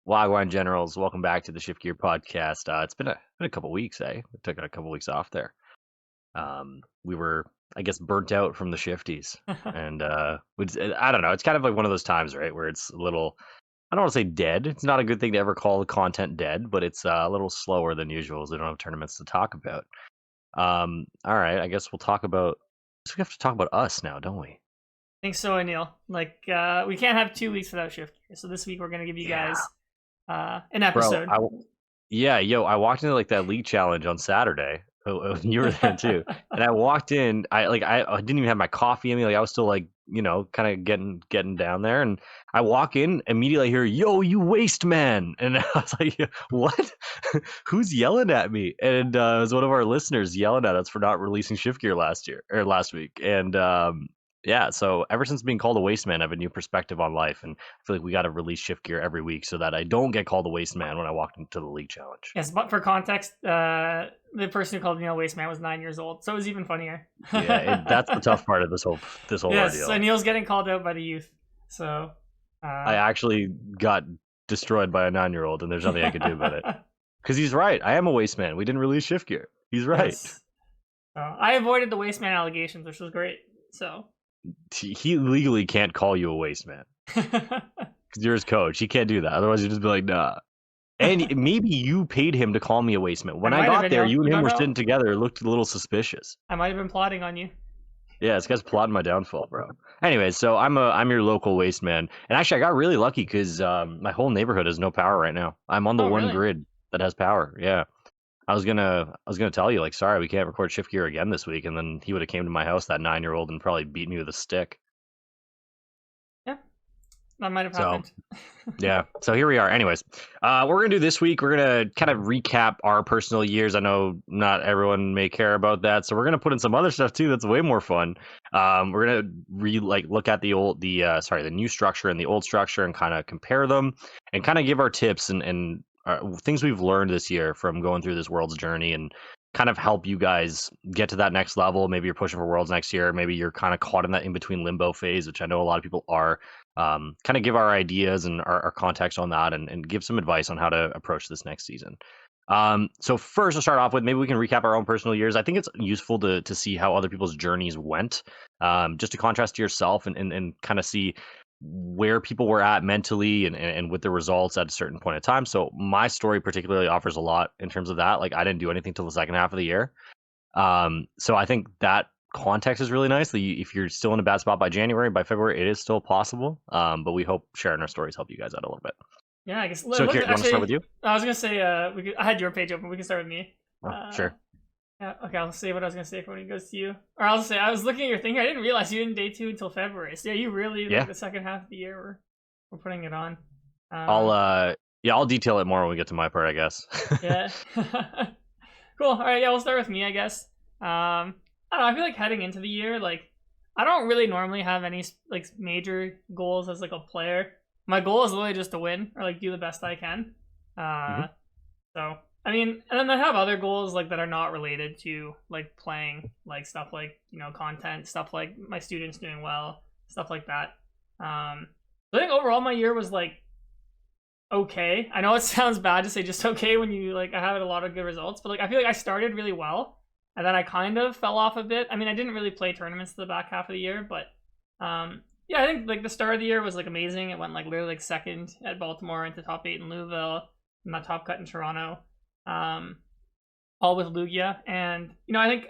Wagwan Generals, welcome back to the Shift Gear podcast. It's been a couple weeks, eh? We took a couple weeks off there. We were, I guess, burnt out from the shifties, and I don't know. It's kind of like one of those times, right, where it's a little. I don't want to say dead. It's not a good thing to ever call the content dead, but it's a little slower than usual. As they don't have tournaments to talk about. All right, I guess we'll talk about. We have to talk about us now, don't we? I think so, Aneil. We can't have 2 weeks without shift. So this week we're gonna give you guys an episode. Bro, I walked into like that league challenge on Saturday. You were there too, and I walked in. I didn't even have my coffee in me. Like I was still like kind of getting down there, and I walk in immediately. I hear, "Yo, you waste man!" And I was like, "What? Who's yelling at me?" And it was one of our listeners yelling at us for not releasing Shift Gear last week, and yeah, so ever since being called a waste man, I have a new perspective on life, and I feel like we got to release Shift Gear every week so that I don't get called a waste man when I walk into the league challenge. Yes, but for context, the person who called Aneil waste man was 9 years old, so it was even funnier. Yeah, that's the tough part of this whole yes, ordeal. So Aneil's getting called out by the youth. So I actually got destroyed by a 9-year-old, and there's nothing I could do about it. Because he's right. I am a waste man. We didn't release Shift Gear. He's right. Yes. I avoided the waste man allegations, which was great. So he legally can't call you a waste man because you're his coach. He can't do that. Otherwise, you'd just be like, nah. And maybe you paid him to call me a waste man. When I got there, you and him were sitting together. It looked a little suspicious. I might have been plotting on you. Yeah, this guy's plotting my downfall, bro. Anyway, so I'm your local waste man, and actually, I got really lucky because my whole neighborhood has no power right now. I'm on the one grid that has power. Yeah, I was gonna tell you, like, sorry, we can't record Shift Gear again this week, and then he would have came to my house, that 9-year-old, and probably beat me with a stick. Yeah, that might have happened. Yeah, so here we are. Anyways, what we're gonna do this week, we're gonna kind of recap our personal years. I know not everyone may care about that, so we're gonna put in some other stuff too. That's way more fun. We're gonna look at the new structure and the old structure and kind of compare them and kind of give our tips and things we've learned this year from going through this World's journey and kind of help you guys get to that next level. Maybe you're pushing for Worlds next year. Maybe you're kind of caught in that in-between limbo phase, which I know a lot of people are. Kind of give our ideas and our context on that and give some advice on how to approach this next season. So first, to start off with, maybe we can recap our own personal years. I think it's useful to see how other people's journeys went, just to contrast to yourself and kind of see where people were at mentally and with the results at a certain point in time. So my story particularly offers a lot in terms of that. Like I didn't do anything till the second half of the year. So I think that context is really nice. If you're still in a bad spot by January, by February, it is still possible. But we hope sharing our stories help you guys out a little bit. Yeah, I guess. So, Kieran, you want to start with you? I was gonna say, I had your page open. We can start with me. Sure. Yeah. Okay. I'll say what I was gonna say for when it goes to you. Or I'll say I was looking at your thing. I didn't realize you didn't day 2 until February. So yeah, you really like the second half of the year. We're putting it on. I'll detail it more when we get to my part, I guess. Yeah. Cool. All right. Yeah, we'll start with me, I guess. I don't know. I feel like heading into the year, like I don't really normally have any like major goals as like a player. My goal is literally just to win or like do the best I can. So I mean, and then I have other goals like that are not related to like playing, like stuff like content, stuff like my students doing well, stuff like that. So I think overall my year was like okay. I know it sounds bad to say just okay when you like I had a lot of good results, but like I feel like I started really well and then I kind of fell off a bit. I mean, I didn't really play tournaments the back half of the year, but yeah, I think like the start of the year was like amazing. It went like literally like second at Baltimore into top 8 in Louisville, and that top cut in Toronto, all with Lugia. And I think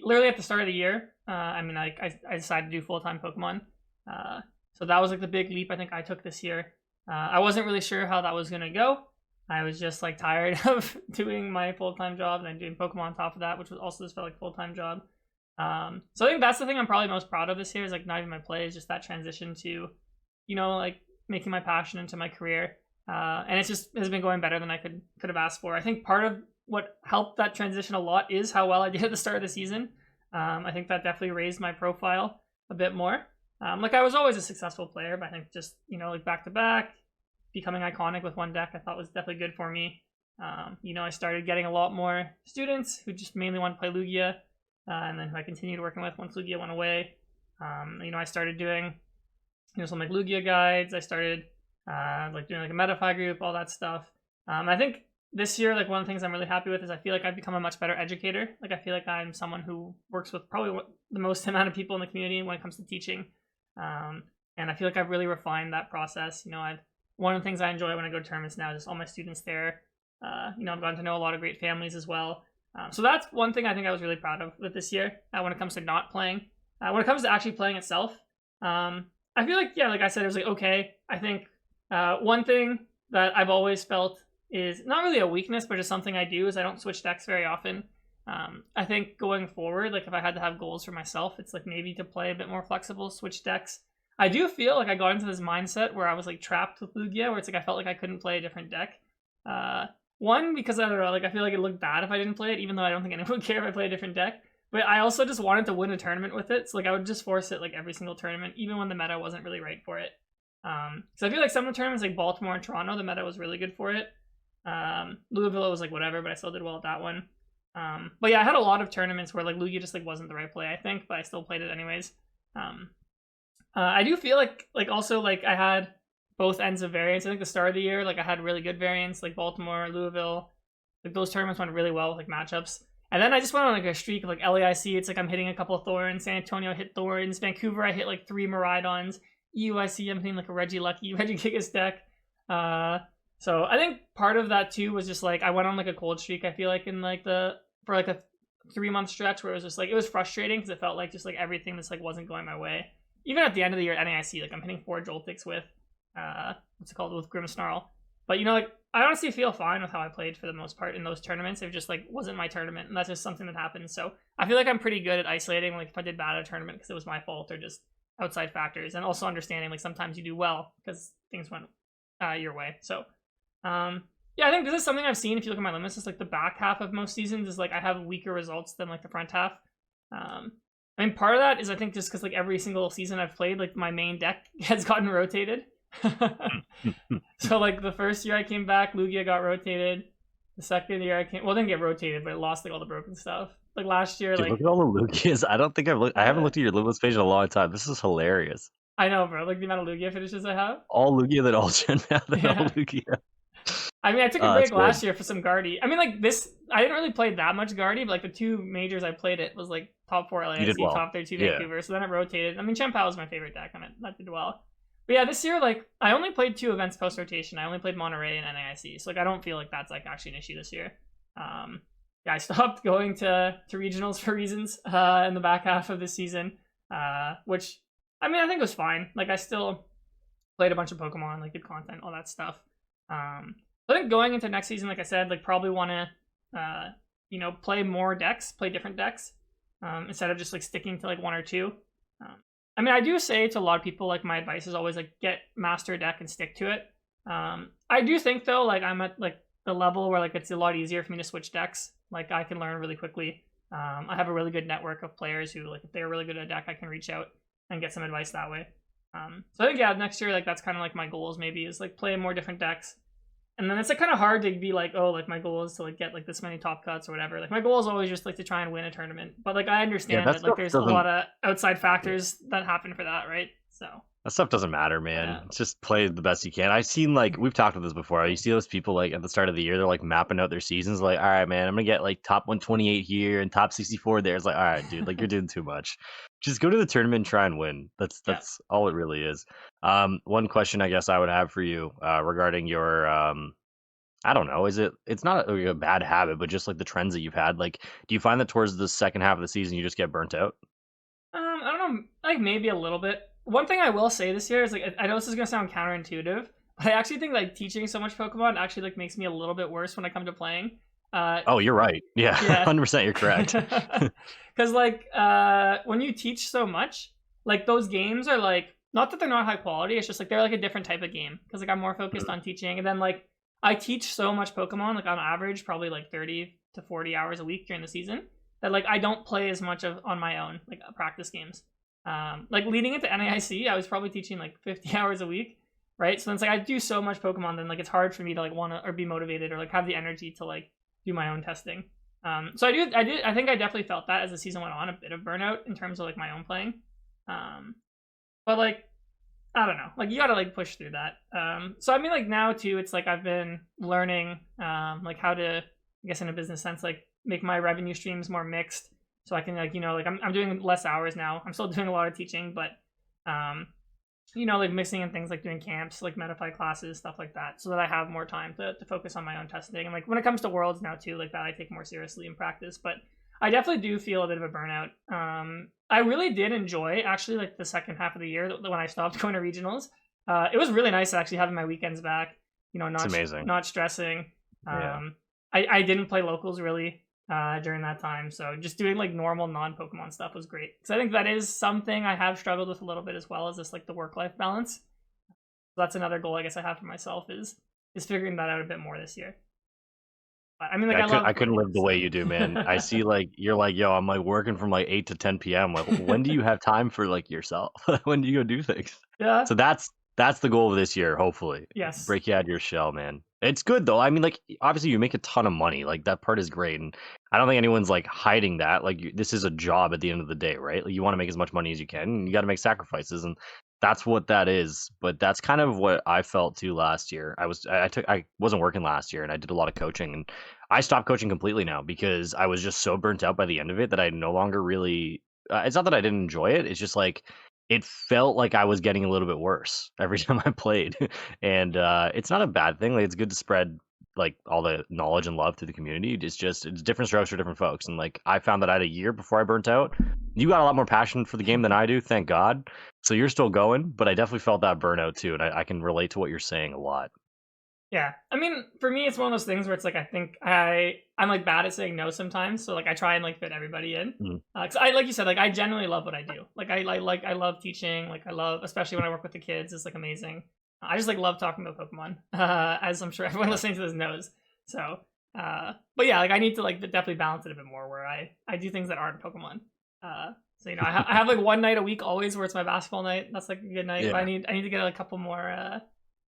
literally at the start of the year, I mean, like I decided to do full-time Pokemon, so that was like the big leap I think I took this year. I wasn't really sure how that was gonna go. I was just like tired of doing my full-time job and then doing Pokemon on top of that, which was also just felt like a full-time job. So I think that's the thing I'm probably most proud of this year is like not even my play, is just that transition to, like making my passion into my career. And it just has been going better than I could have asked for. I think part of what helped that transition a lot is how well I did at the start of the season. I think that definitely raised my profile a bit more. Like I was always a successful player, but I think just, like back to back, becoming iconic with one deck I thought was definitely good for me. I started getting a lot more students who just mainly want to play Lugia. And then who I continued working with once Lugia went away. I started doing, some like Lugia guides. I started like doing like a MetaFi group, all that stuff. I think this year, like one of the things I'm really happy with is I feel like I've become a much better educator. Like I feel like I'm someone who works with probably the most amount of people in the community when it comes to teaching. And I feel like I've really refined that process. I've one of the things I enjoy when I go to tournaments now is just all my students there. I've gotten to know a lot of great families as well. So that's one thing I think I was really proud of with this year when it comes to not playing. When it comes to actually playing itself, I feel like, yeah, like I said, it was like, okay. I think one thing that I've always felt is not really a weakness, but just something I do is I don't switch decks very often. I think going forward, like if I had to have goals for myself, it's like maybe to play a bit more flexible, switch decks. I do feel like I got into this mindset where I was like trapped with Lugia, where it's like I felt like I couldn't play a different deck. One, because I don't know, like I feel like it looked bad if I didn't play it, even though I don't think anyone would care if I play a different deck. But I also just wanted to win a tournament with it, so like I would just force it like every single tournament, even when the meta wasn't really right for it. So I feel like some of the tournaments like Baltimore and Toronto, the meta was really good for it. Louisville was like whatever, but I still did well at that one. But yeah, I had a lot of tournaments where like Lugia just like wasn't the right play, I think, but I still played it anyways. I do feel like also like I had both ends of variance. I think the start of the year, like I had really good variance, like Baltimore, Louisville, like those tournaments went really well with like matchups. And then I just went on like a streak of like LAIC. It's like I'm hitting a couple of Thorns. San Antonio hit Thorns. Vancouver, I hit like 3 Miraidons. EUIC, I'm hitting like a Regigigas deck. So I think part of that too was just like I went on like a cold streak. I feel like in like for like a 3-month stretch where it was just like it was frustrating because it felt like just like everything just like wasn't going my way. Even at the end of the year at NAIC, like I'm hitting 4 Joltics with what's it called, with Grimmsnarl. But like I honestly feel fine with how I played for the most part in those tournaments. It just like wasn't my tournament, and that's just something that happens. So I feel like I'm pretty good at isolating like if I did bad at a tournament because it was my fault or just outside factors, and also understanding like sometimes you do well because things went your way. So yeah, I think this is something I've seen if you look at my limits. It's like the back half of most seasons is like I have weaker results than like the front half. I mean, part of that is I think just because like every single season I've played, like my main deck has gotten rotated. So like the first year I came back, Lugia got rotated. The second year I didn't get rotated, but it lost like all the broken stuff. Like last year, Dude, like look at all the Lugias. I don't think I haven't looked at your limits page in a long time. This is hilarious. I know, bro. Like the amount of Lugia finishes I have. All Lugia that all gen now. Yeah. All Lugia. I mean, I took a break last year for some Guardy. I mean, like this, I didn't really play that much Guardy, but like the 2 majors I played it was like top 4 LASC, well. Top 32 Vancouver. Yeah. So then it rotated. I mean, Chien-Pao was my favorite deck, and that did well. But yeah, this year, like I only played 2 events post rotation. I only played Monterey and NAIC. So like I don't feel like that's like actually an issue this year. Yeah, I stopped going to regionals for reasons in the back half of this season, which I mean I think was fine. Like I still played a bunch of Pokemon, like did content, all that stuff. I think going into next season, like I said, like probably want to, play more decks, play different decks, instead of just like sticking to like 1 or 2. I mean, I do say to a lot of people, like my advice is always like get master deck and stick to it. I do think though, like I'm at like the level where like it's a lot easier for me to switch decks. Like I can learn really quickly. I have a really good network of players who like if they're really good at a deck, I can reach out and get some advice that way. So I think yeah, next year like that's kind of like my goals maybe is like play more different decks. And then it's like kind of hard to be like, oh, like my goal is to like get like this many top cuts or whatever. Like my goal is always just like to try and win a tournament. But like I understand that like there's a lot of outside factors that happen for that, right? So that stuff doesn't matter, man. Yeah. It's just play the best you can. I've seen like we've talked about this before. You see those people like at the start of the year, they're like mapping out their seasons. Like, all right, man, I'm gonna get like top 128 here and top 64 there. It's like, all right, dude, like you're doing too much. Just go to the tournament and try and win. That's all it really is. One question I guess I would have for you regarding your I don't know. It's not a bad habit, but just like the trends that you've had, like, do you find that towards the second half of the season you just get burnt out? I don't know, like maybe a little bit. One thing I will say this year is like I know this is gonna sound counterintuitive, but I actually think like teaching so much Pokemon actually like makes me a little bit worse when I come to playing. Oh, you're right. Yeah, 100% you're correct. Because like when you teach so much, like those games are like not that they're not high quality. It's just like they're like a different type of game because like I'm more focused on teaching, and then like I teach so much Pokemon, like on average, probably like 30 to 40 hours a week during the season, that like I don't play as much on my own, like practice games. Like leading into NAIC, I was probably teaching like 50 hours a week, right? So it's like I do so much Pokemon, then like it's hard for me to like want to or be motivated or like have the energy to like do my own testing. So I think I definitely felt that as the season went on, a bit of burnout in terms of like my own playing. But like I don't know. Like you gotta like push through that. So I mean, like now too, it's like I've been learning, like how to, I guess in a business sense, like make my revenue streams more mixed, so I can like like I'm doing less hours now. I'm still doing a lot of teaching, but like mixing in things like doing camps, like Metapy classes, stuff like that, so that I have more time to focus on my own testing. And like when it comes to worlds now too, like that I take more seriously in practice. But I definitely do feel a bit of a burnout. I really did enjoy actually like the second half of the year when I stopped going to regionals. It was really nice actually having my weekends back. It's amazing. Not stressing. Yeah. I didn't play locals really during that time, so just doing like normal non-Pokemon stuff was great. Because I think that is something I have struggled with a little bit as well, as this like the work-life balance. So that's another goal I guess I have for myself is figuring that out a bit more this year. I mean, like I couldn't live the way you do, man. I see like you're like, yo, I'm like working from like 8 to 10 p.m. Like, when do you have time for like yourself? When do you go do things? Yeah. So that's the goal of this year, hopefully. Yes. Break you out of your shell, man. It's good though. I mean, like obviously you make a ton of money. Like that part is great, and I don't think anyone's like hiding that. Like this is a job at the end of the day, right? Like you want to make as much money as you can, and you got to make sacrifices, and that's what that is. But that's kind of what I felt too last year. I wasn't working last year, and I did a lot of coaching, and I stopped coaching completely now because I was just so burnt out by the end of it that I no longer really. It's not that I didn't enjoy it. It's just like it felt like I was getting a little bit worse every time I played, and it's not a bad thing. Like it's good to spread like all the knowledge and love to the community. It's different strokes for different folks, and like I found that I had a year before I burnt out. You got a lot more passion for the game than I do, thank God. So you're still going, but I definitely felt that burnout too, and I can relate to what you're saying a lot. Yeah, I mean, for me, it's one of those things where it's like I think I'm like bad at saying no sometimes, so like I try and like fit everybody in. Cause I like you said, like I genuinely love what I do. Like I love teaching. Like I love, especially when I work with the kids, it's like amazing. I just like love talking about Pokemon, as I'm sure everyone listening to this knows. So, but yeah, like I need to like definitely balance it a bit more, where I do things that aren't Pokemon. So I have like one night a week always where it's my basketball night. That's like a good night. Yeah. But I need to get a couple more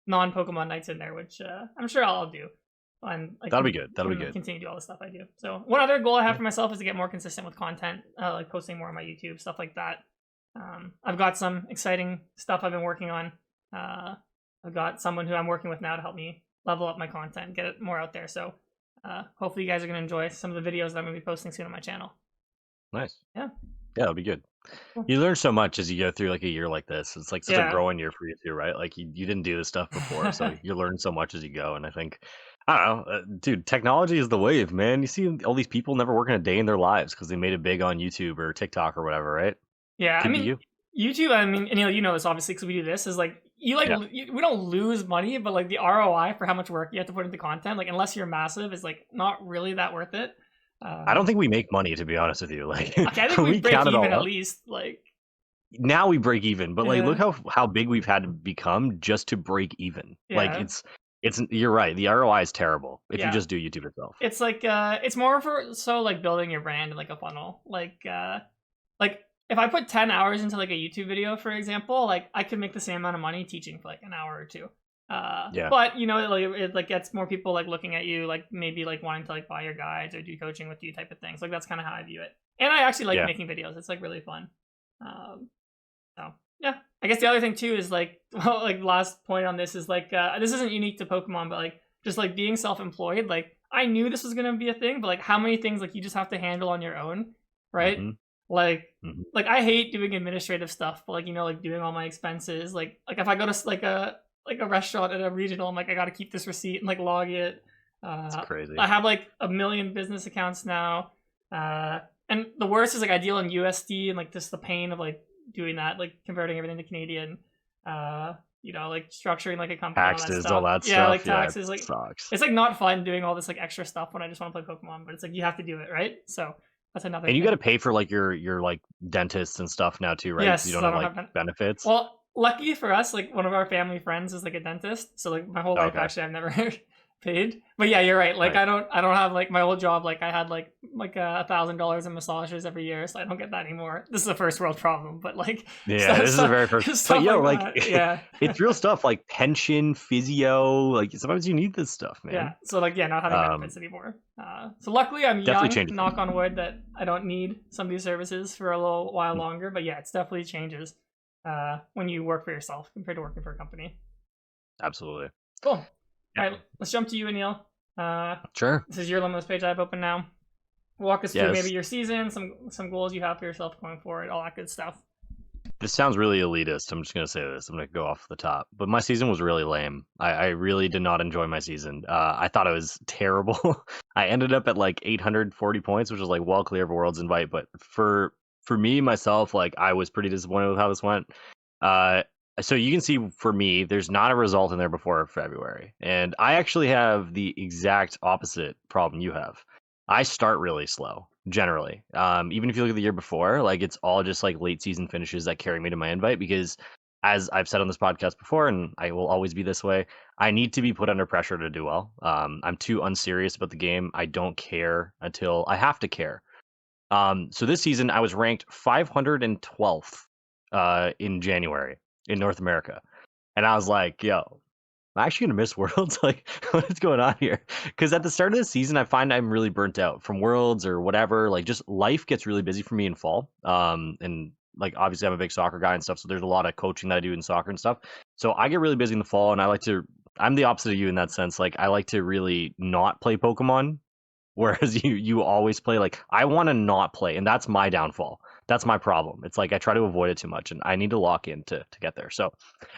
non-Pokemon nights in there, which I'm sure I'll do. And like, That'll be good. That'll be good. Continue to do all the stuff I do. So one other goal I have for myself is to get more consistent with content, like posting more on my YouTube, stuff like that. I've got some exciting stuff I've been working on. I've got someone who I'm working with now to help me level up my content, get it more out there. So hopefully you guys are going to enjoy some of the videos that I'm going to be posting soon on my channel. Nice. Yeah. Yeah, it'll be good. Cool. You learn so much as you go through like a year like this. It's like such Yeah. a growing year for you too, right? Like you didn't do this stuff before, so you learn so much as you go. And I think, I don't know, dude, technology is the wave, man. You see all these people never working a day in their lives because they made it big on YouTube or TikTok or whatever, right? Yeah, Could I be mean, you. YouTube, I mean, and you know this obviously because we do this, is like, we don't lose money, but like the ROI for how much work you have to put into content, like unless you're massive, is like not really that worth it. I don't think we make money, to be honest with you. Like, okay, I think we break even at least. Like now we break even, but like Yeah. look how big we've had to become just to break even. Like Yeah. it's you're right. The ROI is terrible if Yeah. you just do YouTube itself. It's like it's more for like building your brand in like a funnel. Like if I put 10 hours into like a YouTube video, for example, like I could make the same amount of money teaching for like an hour or two. Yeah. But you know, like it like gets more people like looking at you, like maybe like wanting to like buy your guides or do coaching with you type of things. Like that's kind of how I view it. And I actually like making videos. It's like really fun. So yeah, I guess the other thing too is like, well, like last point on this is like this isn't unique to Pokemon, but like just like being self-employed. Like I knew this was gonna be a thing, but like how many things like you just have to handle on your own, right? Mm-hmm. Like I hate doing administrative stuff, but like you know, like doing all my expenses. Like if I go to like a restaurant at a regional, I'm like I gotta keep this receipt and like log it. It's crazy. I have like 1 million business accounts now, and the worst is like I deal in USD and like just the pain of like doing that, like converting everything to Canadian. You know, like structuring like a company, Taxes, all that stuff. Yeah, like taxes, it like sucks. it's like not fun doing all this like extra stuff when I just want to play Pokemon, but it's like you have to do it, right? So that's another. And you thing. got to pay for like your like dentists and stuff now too, right? Yes, You don't have like benefits. Well, lucky for us, like one of our family friends is like a dentist, so like my whole life actually I've never paid. But yeah, you're right. Like I don't have like my old job. Like I had like $1,000 in massages every year, so I don't get that anymore. This is a first world problem, but like this is a very first. But yo, like it's real stuff like pension, physio. Like sometimes you need this stuff, man. Yeah. So like not having benefits anymore. So luckily I'm young. Knock on wood that I don't need some of these services for a little while longer. But yeah, it's definitely changes. when you work for yourself compared to working for a company. Absolutely. Cool. Yeah. All right, let's jump to you, Aneil. Sure. This is your Limos page I have open now. Walk us through maybe Yes. your season, some goals you have for yourself going forward, all that good stuff. This sounds really elitist. I'm just gonna say this. I'm gonna go off the top. But my season was really lame. I really did not enjoy my season. I thought it was terrible. I ended up at like 840 points, which was like well clear of a Worlds invite. But for me myself, like I was pretty disappointed with how this went. Uh, so you can see for me, there's not a result in there before February, and I actually have the exact opposite problem you have. I start really slow generally. Even if you look at the year before, like it's all just like late season finishes that carry me to my invite because, as I've said on this podcast before, and I will always be this way, I need to be put under pressure to do well. I'm too unserious about the game. I don't care until I have to care. So this season I was ranked 512th in January in North America, and I was like, yo, I'm actually gonna miss Worlds. Like, what is going on here? Because at the start of the season, I find I'm really burnt out from Worlds or whatever. Like, just life gets really busy for me in fall. And like obviously I'm a big soccer guy and stuff, so there's a lot of coaching that I do in soccer and stuff. So I get really busy in the fall, and I like to. I'm the opposite of you in that sense. Like, I like to really not play Pokemon, whereas you always play. Like, I want to not play, and that's my downfall. That's my problem. It's like I try to avoid it too much, and I need to lock in to get there. So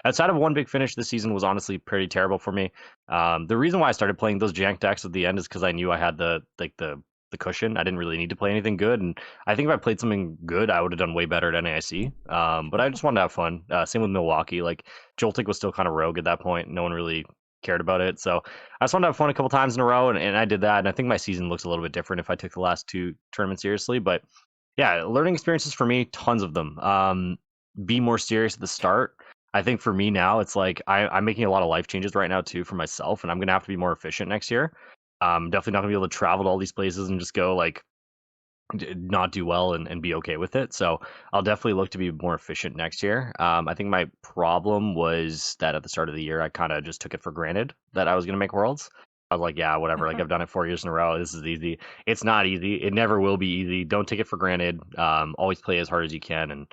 outside of one big finish, this season was honestly pretty terrible for me. The reason why I started playing those jank decks at the end is because I knew I had the cushion. I didn't really need to play anything good, and I think if I played something good, I would have done way better at NAIC. But I just wanted to have fun. Same with Milwaukee. Like Joltik was still kind of rogue at that point. No one really cared about it. So I just wanted to have fun a couple times in a row, and I did that. And I think my season looks a little bit different if I took the last two tournaments seriously. But yeah, learning experiences for me, tons of them. Be more serious at the start. I think for me now, it's like I'm making a lot of life changes right now too for myself, and I'm gonna have to be more efficient next year. Definitely not gonna be able to travel to all these places and just go like not do well and be okay with it. So I'll definitely look to be more efficient next year. I think my problem was that at the start of the year, I kind of just took it for granted that I was gonna make Worlds. I was like, yeah, whatever. Like I've done it 4 years in a row. This is easy. It's not easy. It never will be easy. Don't take it for granted. Always play as hard as you can. And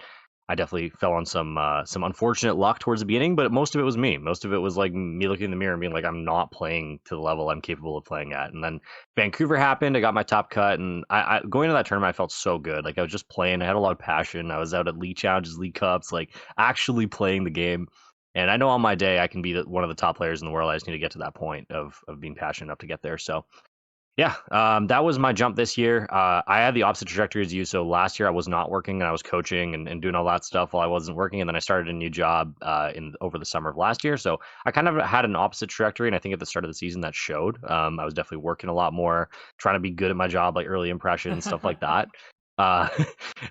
I definitely fell on some unfortunate luck towards the beginning, but most of it was me. Most of it was like me looking in the mirror and being like, I'm not playing to the level I'm capable of playing at. And then Vancouver happened. I got my top cut, and I going to that tournament, I felt so good. Like I was just playing. I had a lot of passion. I was out at League Challenges, League Cups, like actually playing the game. And I know on my day I can be one of the top players in the world. I just need to get to that point of being passionate enough to get there. So yeah, that was my jump this year. I had the opposite trajectory as you. So last year I was not working and I was coaching and doing all that stuff while I wasn't working. And then I started a new job in over the summer of last year. So I kind of had an opposite trajectory. And I think at the start of the season that showed. I was definitely working a lot more, trying to be good at my job, like early impressions, stuff like that. Uh,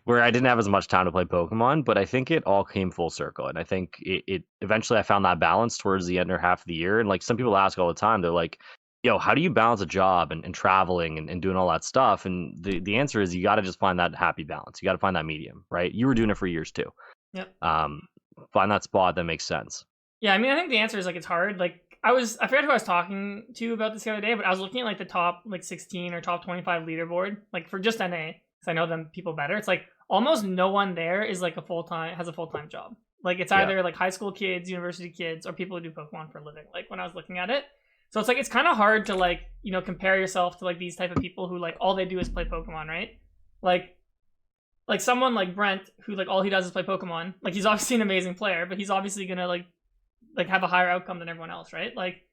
where I didn't have as much time to play Pokemon, but I think it all came full circle. And I think it eventually I found that balance towards the end or half of the year. And like some people ask all the time, they're like, yo, how do you balance a job and traveling and doing all that stuff? And the answer is you got to just find that happy balance. You got to find that medium, right? You were doing it for years too. Yep. Find that spot that makes sense. Yeah, I mean, I think the answer is like it's hard. Like I forgot who I was talking to about this the other day, but I was looking at like the top like 16 or top 25 leaderboard, like for just NA, because I know them people better. It's like almost no one there is like has a full time job. Like it's either like high school kids, university kids, or people who do Pokemon for a living. Like when I was looking at it. So it's like it's kind of hard to like, you know, compare yourself to like these type of people who like all they do is play Pokemon, right? Like someone like Brent who like all he does is play Pokemon. Like he's obviously an amazing player, but he's obviously gonna like have a higher outcome than everyone else, right? Like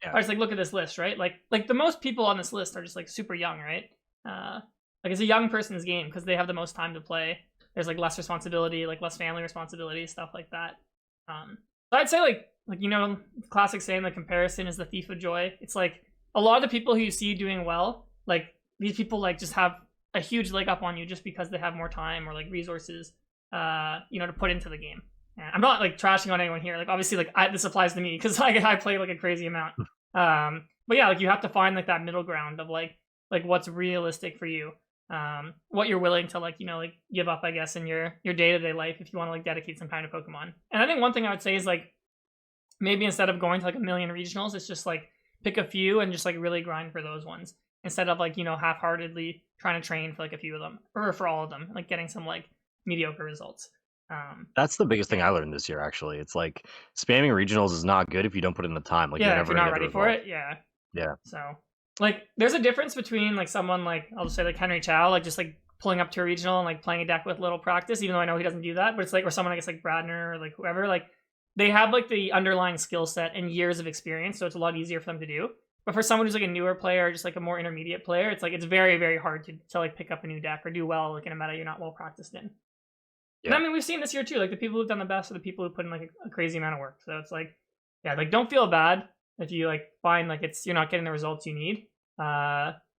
I just like look at this list, right? Like the most people on this list are just like super young, right? Like it's a young person's game because they have the most time to play. There's like less responsibility, like less family responsibility, stuff like that. So I'd say like you know, classic saying like comparison is the thief of joy. It's like a lot of the people who you see doing well, like these people like just have a huge leg up on you just because they have more time or like resources, you know, to put into the game. And I'm not like trashing on anyone here. Like obviously like this applies to me because like I play like a crazy amount. But yeah, like you have to find like that middle ground of like what's realistic for you. What you're willing to like, you know, like give up, I guess, in your day-to-day life if you want to like dedicate some time to Pokemon. And I think one thing I would say is like maybe instead of going to like a million regionals, it's just like pick a few and just like really grind for those ones instead of like, you know, half-heartedly trying to train for like a few of them or for all of them, like getting some like mediocre results. That's the biggest thing Yeah. I learned this year, actually. It's like spamming regionals is not good if you don't put in the time. Like you're Yeah, if never you're gonna not get the ready for result. it, yeah. Yeah. So, like, there's a difference between like someone like I'll just say like Henry Chow, like just like pulling up to a regional and like playing a deck with little practice, even though I know he doesn't do that. But it's like, or someone I guess like Bradner or like whoever, like they have like the underlying skill set and years of experience, so it's a lot easier for them to do. But for someone who's like a newer player or just like a more intermediate player, it's like it's very very hard to like pick up a new deck or do well like in a meta you're not well practiced in. And I Yeah. mean, we've seen this year too. Like the people who've done the best are the people who put in like a crazy amount of work. So it's like, yeah, like don't feel bad if you like find like it's you're not getting the results you need.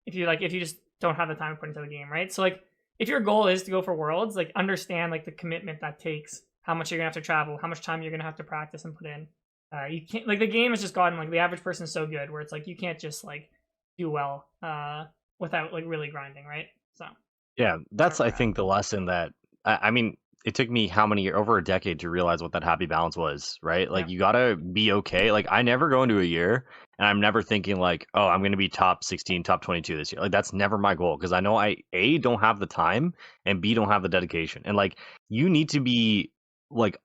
If you just don't have the time to put into the game, right? So like, if your goal is to go for worlds, like understand like the commitment that takes, how much you're gonna have to travel, how much time you're gonna have to practice and put in. You can't like the game has just gotten like the average person is so good where it's like you can't just like do well without like really grinding, right? So Yeah. that's where That's, I we're at. think, the lesson that I mean, it took me how many years, over a decade, to realize what that happy balance was, right? Like Yeah. you gotta be okay. Like I never go into a year and I'm never thinking like, oh, I'm gonna be top 16, top 22 this year. Like that's never my goal because I know I A, don't have the time, and B, don't have the dedication. And like you need to be like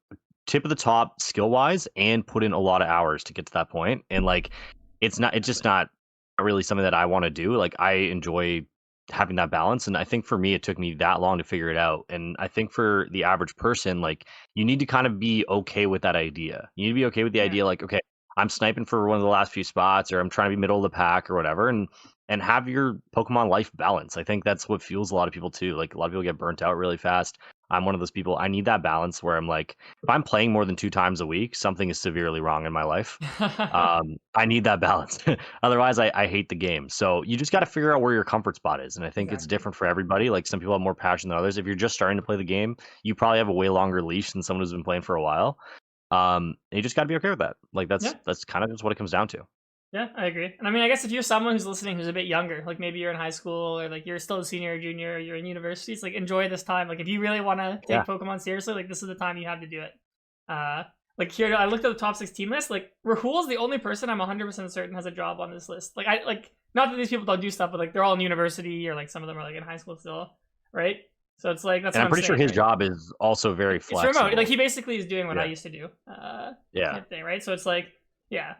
tip of the top skill wise and put in a lot of hours to get to that point. And like it's just not really something that I want to do. Like I enjoy having that balance, and I think for me it took me that long to figure it out. And I think for the average person, like you need to kind of be okay with that idea. You need to be okay with the Yeah. idea like, okay, I'm sniping for one of the last few spots, or I'm trying to be middle of the pack or whatever, and have your Pokemon life balance. I think that's what fuels a lot of people too. Like a lot of people get burnt out really fast. I'm one of those people. I need that balance where I'm like, if I'm playing more than 2 times a week, something is severely wrong in my life. I need that balance. Otherwise, I hate the game. So you just got to figure out where your comfort spot is. And I think it's Exactly. different for everybody. Like some people have more passion than others. If you're just starting to play the game, you probably have a way longer leash than someone who's been playing for a while. And you just got to be okay with that. Like Yeah. that's kind of just what it comes down to. Yeah, I agree. And I mean, I guess if you're someone who's listening who's a bit younger, like maybe you're in high school or like you're still a senior or junior or you're in university, it's like enjoy this time. Like if you really want to Yeah. take Pokemon seriously, like this is the time you have to do it. Like here, I looked at the top 16 list. Like Rahul's the only person I'm 100% certain has a job on this list. Like I like not that these people don't do stuff, but like they're all in university or like some of them are like in high school still, right? So it's like that's And what I'm I'm pretty sure saying. his Right? job is also very It's remote. Like flexible. he basically is doing what I Yeah. used to do. Yeah. Type thing, right? So it's like, yeah,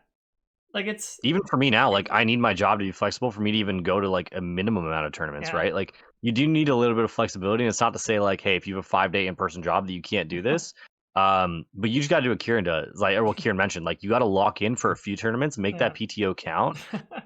like it's Even for me now, like I need my job to be flexible for me to even go to like a minimum amount of tournaments, yeah. right? Like you do need a little bit of flexibility. And it's not to say like, hey, if you have a 5 day in-person job that you can't do this. But you just gotta do what Kieran does. Like or what Kieran mentioned, like you gotta lock in for a few tournaments, make Yeah. that PTO count,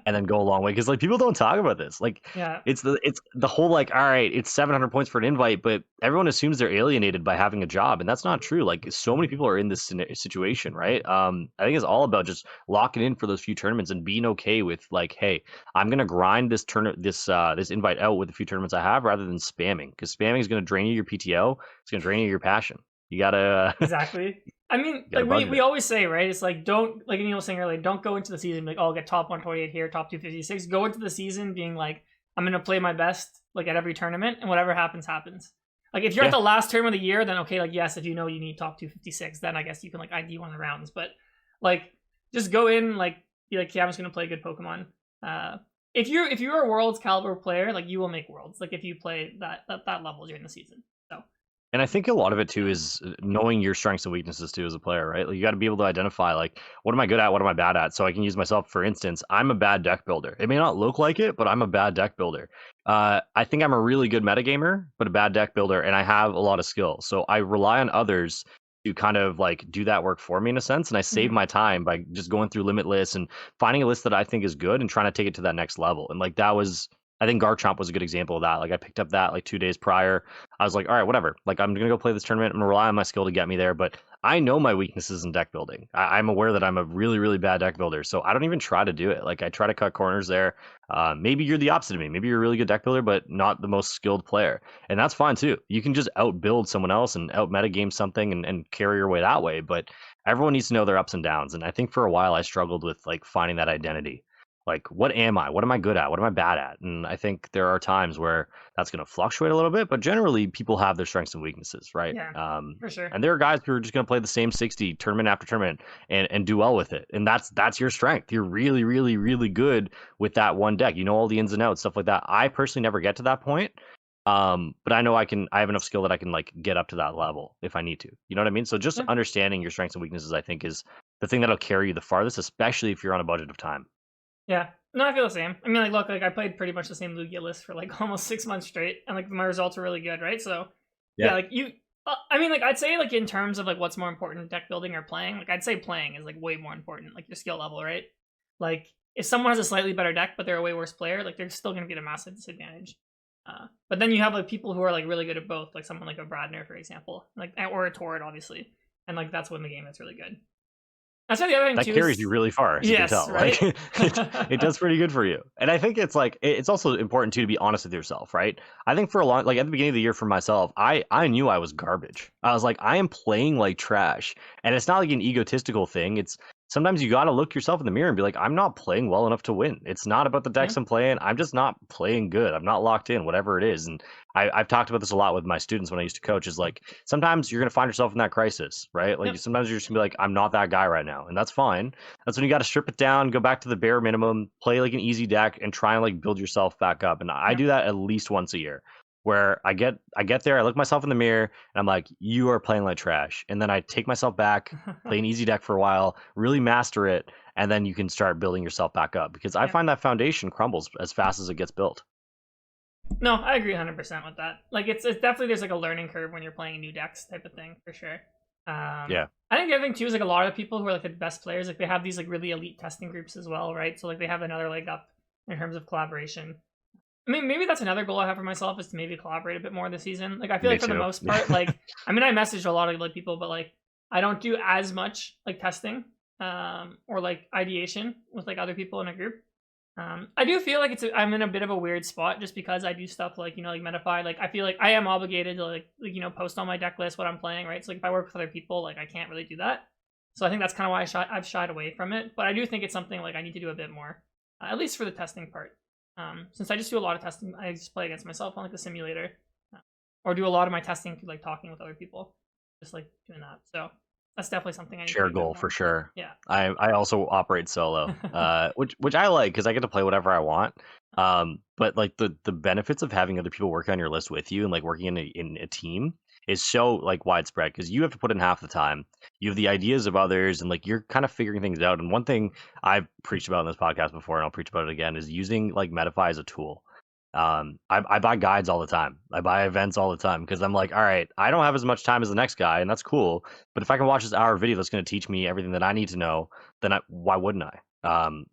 and then go a long way. Because like people don't talk about this. Like Yeah. it's the whole like, all right, it's 700 points for an invite, but everyone assumes they're alienated by having a job, and that's not true. Like so many people are in this situation, right? I think it's all about just locking in for those few tournaments and being okay with like, hey, I'm gonna grind this invite out with the few tournaments I have rather than spamming, because spamming is gonna drain you your PTO. It's gonna drain you your passion. You gotta Exactly. I mean, gotta like we, budget we it. always say, right? It's like don't like Neil was saying earlier, don't go into the season like, oh, I'll get top 128 here, top 256. Go into the season being like, I'm gonna play my best like at every tournament, and whatever happens, happens. Like if you're at Yeah. the last tournament of the year, then okay, like yes, if you know you need top 256, then I guess you can like ID one of the rounds. But like just go in like be like, yeah, I'm just gonna play good Pokemon. If you're a world's caliber player, like you will make worlds. Like if you play that level during the season. So And I think a lot of it too is knowing your strengths and weaknesses too as a player, right? Like you got to be able to identify like what am I good at, what am I bad at, so I can use myself. For instance, I'm a bad deck builder. It may not look like it, but I'm a bad deck builder. I think I'm a really good metagamer, but a bad deck builder, and I have a lot of skill. So I rely on others to kind of like do that work for me in a sense, and I save mhm. my time by just going through limit lists and finding a list that I think is good and trying to take it to that next level. And like that was. I think Garchomp was a good example of that. Like I picked up that like 2 days prior. I was like, all right, whatever. Like I'm gonna go play this tournament. I'm gonna rely on my skill to get me there. But I know my weaknesses in deck building. I'm aware that I'm a really, really bad deck builder. So I don't even try to do it. Like I try to cut corners there. Maybe you're the opposite of me. Maybe you're a really good deck builder, but not the most skilled player. And that's fine too. You can just outbuild someone else and out metagame something and carry your way that way. But everyone needs to know their ups and downs. And I think for a while I struggled with like finding that identity. Like, what am I? What am I good at? What am I bad at? And I think there are times where that's going to fluctuate a little bit, but generally people have their strengths and weaknesses, right? Yeah, for sure. And there are guys who are just going to play the same 60 tournament after tournament and do well with it. And that's your strength. You're really, really, really good with that one deck. You know all the ins and outs, stuff like that. I personally never get to that point. But I know I have enough skill that I can like get up to that level if I need to. You know what I mean? So just Yeah. understanding your strengths and weaknesses, I think, is the thing that'll carry you the farthest, especially if you're on a budget of time. Yeah. No, I feel the same. I mean, like, look, like I played pretty much the same Lugia list for like almost 6 months straight, and like my results were really good, right? So, yeah, Yeah. like you. I mean, like I'd say, like in terms of like what's more important, deck building or playing. Like I'd say playing is like way more important, like your skill level, right? Like if someone has a slightly better deck but they're a way worse player, like they're still going to be at a massive disadvantage. But then you have like people who are like really good at both, like someone like a Bradner, for example, like or a Torrid, obviously, and like that's when the game that's really good. That's why the other thing That too carries you is really far, as you can yes, tell. right? Like it does pretty good for you. And I think it's like it's also important too to be honest with yourself, right? I think for a long, like at the beginning of the year for myself, I knew I was garbage. I was like, I am playing like trash, and it's not like an egotistical thing. It's sometimes you got to look yourself in the mirror and be like, I'm not playing well enough to win. It's not about the Yeah. decks I'm playing. I'm just not playing good. I'm not locked in, whatever it is. And I've talked about this a lot with my students when I used to coach. Is like sometimes you're gonna find yourself in that crisis, right? Like Yep. sometimes you're just gonna be like, I'm not that guy right now, and that's fine. That's when you got to strip it down, go back to the bare minimum, play like an easy deck, and try and like build yourself back up. And I Yep. do that at least once a year, where I get there, I look myself in the mirror, and I'm like, you are playing like trash. And then I take myself back, play an easy deck for a while, really master it, and then you can start building yourself back up. Because I Yeah. find that foundation crumbles as fast as it gets built. No, I agree 100% with that. Like it's definitely there's like a learning curve when you're playing new decks type of thing for sure. Yeah, I think the other thing too is like a lot of people who are like the best players, like they have these like really elite testing groups as well, right? So like they have another leg up in terms of collaboration. I mean, maybe that's another goal I have for myself is to maybe collaborate a bit more this season. Like I feel me like for the too. most part, like I mean I message a lot of like people, but like I don't do as much like testing or like ideation with like other people in a group. I do feel like I'm in a bit of a weird spot just because I do stuff like like Metafy. Like I feel like I am obligated to like post on my deck list what I'm playing, right? So like if I work with other people, like I can't really do that. So I think that's kind of why I've shied away from it. But I do think it's something like I need to do a bit more, at least for the testing part. Since I just do a lot of testing, I just play against myself on like the simulator, or do a lot of my testing through like talking with other people, just like doing that. So that's definitely something I need to do Share a bit goal more. for sure. Yeah. I also operate solo, which I like because I get to play whatever I want. But like the benefits of having other people working on your list with you and like working in a team is so like widespread because you have to put in half the time. You have the ideas of others and like you're kind of figuring things out. And one thing I've preached about in this podcast before, and I'll preach about it again, is using like Metafy as a tool. I buy guides all the time. I buy events all the time because I'm like, all right, I don't have as much time as the next guy, and that's cool. But if I can watch this hour video that's going to teach me everything that I need to know, then why wouldn't I?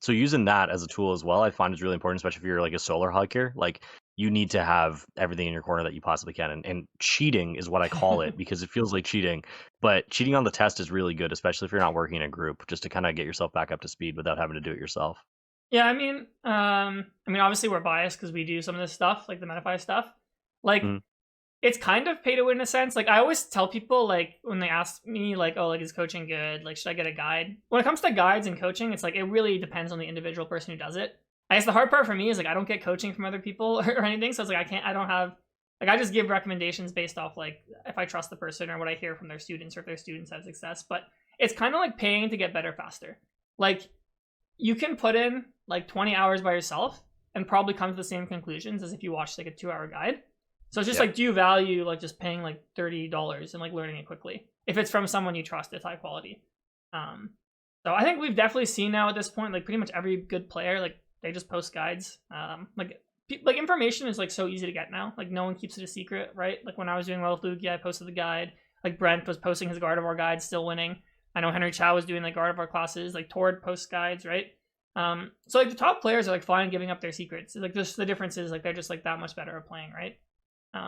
So using that as a tool as well, I find is really important, especially if you're like a solar hiker. Like you need to have everything in your corner that you possibly can. And cheating is what I call it because it feels like cheating. But cheating on the test is really good, especially if you're not working in a group, just to kind of get yourself back up to speed without having to do it yourself. Yeah, obviously we're biased because we do some of this stuff, like the Metafy stuff. Like, Mhm. it's kind of pay to win in a sense. Like, I always tell people, like, when they ask me, like, oh, like, is coaching good? Like, should I get a guide? When it comes to guides and coaching, it's like, it really depends on the individual person who does it. I guess the hard part for me is, like, I don't get coaching from other people or anything. So it's like, I don't have, like, I just give recommendations based off, like, if I trust the person or what I hear from their students or if their students have success. But it's kind of like paying to get better faster. Like, you can put in like 20 hours by yourself and probably come to the same conclusions as if you watched like a 2-hour guide. So it's just like, do you value like just paying like $30 and like learning it quickly if it's from someone you trust, it's high quality. So I think we've definitely seen now at this point, like pretty much every good player, like they just post guides. Like information is like so easy to get now. Like no one keeps it a secret, right? Like when I was doing well with Lugia, I posted the guide. Like Brent was posting his Gardevoir guide, still winning. I know Henry Chow was doing like Gardevoir classes, like Tord posts guides, right? So like the top players are like fine giving up their secrets. Like just the difference is like they're just like that much better at playing, right?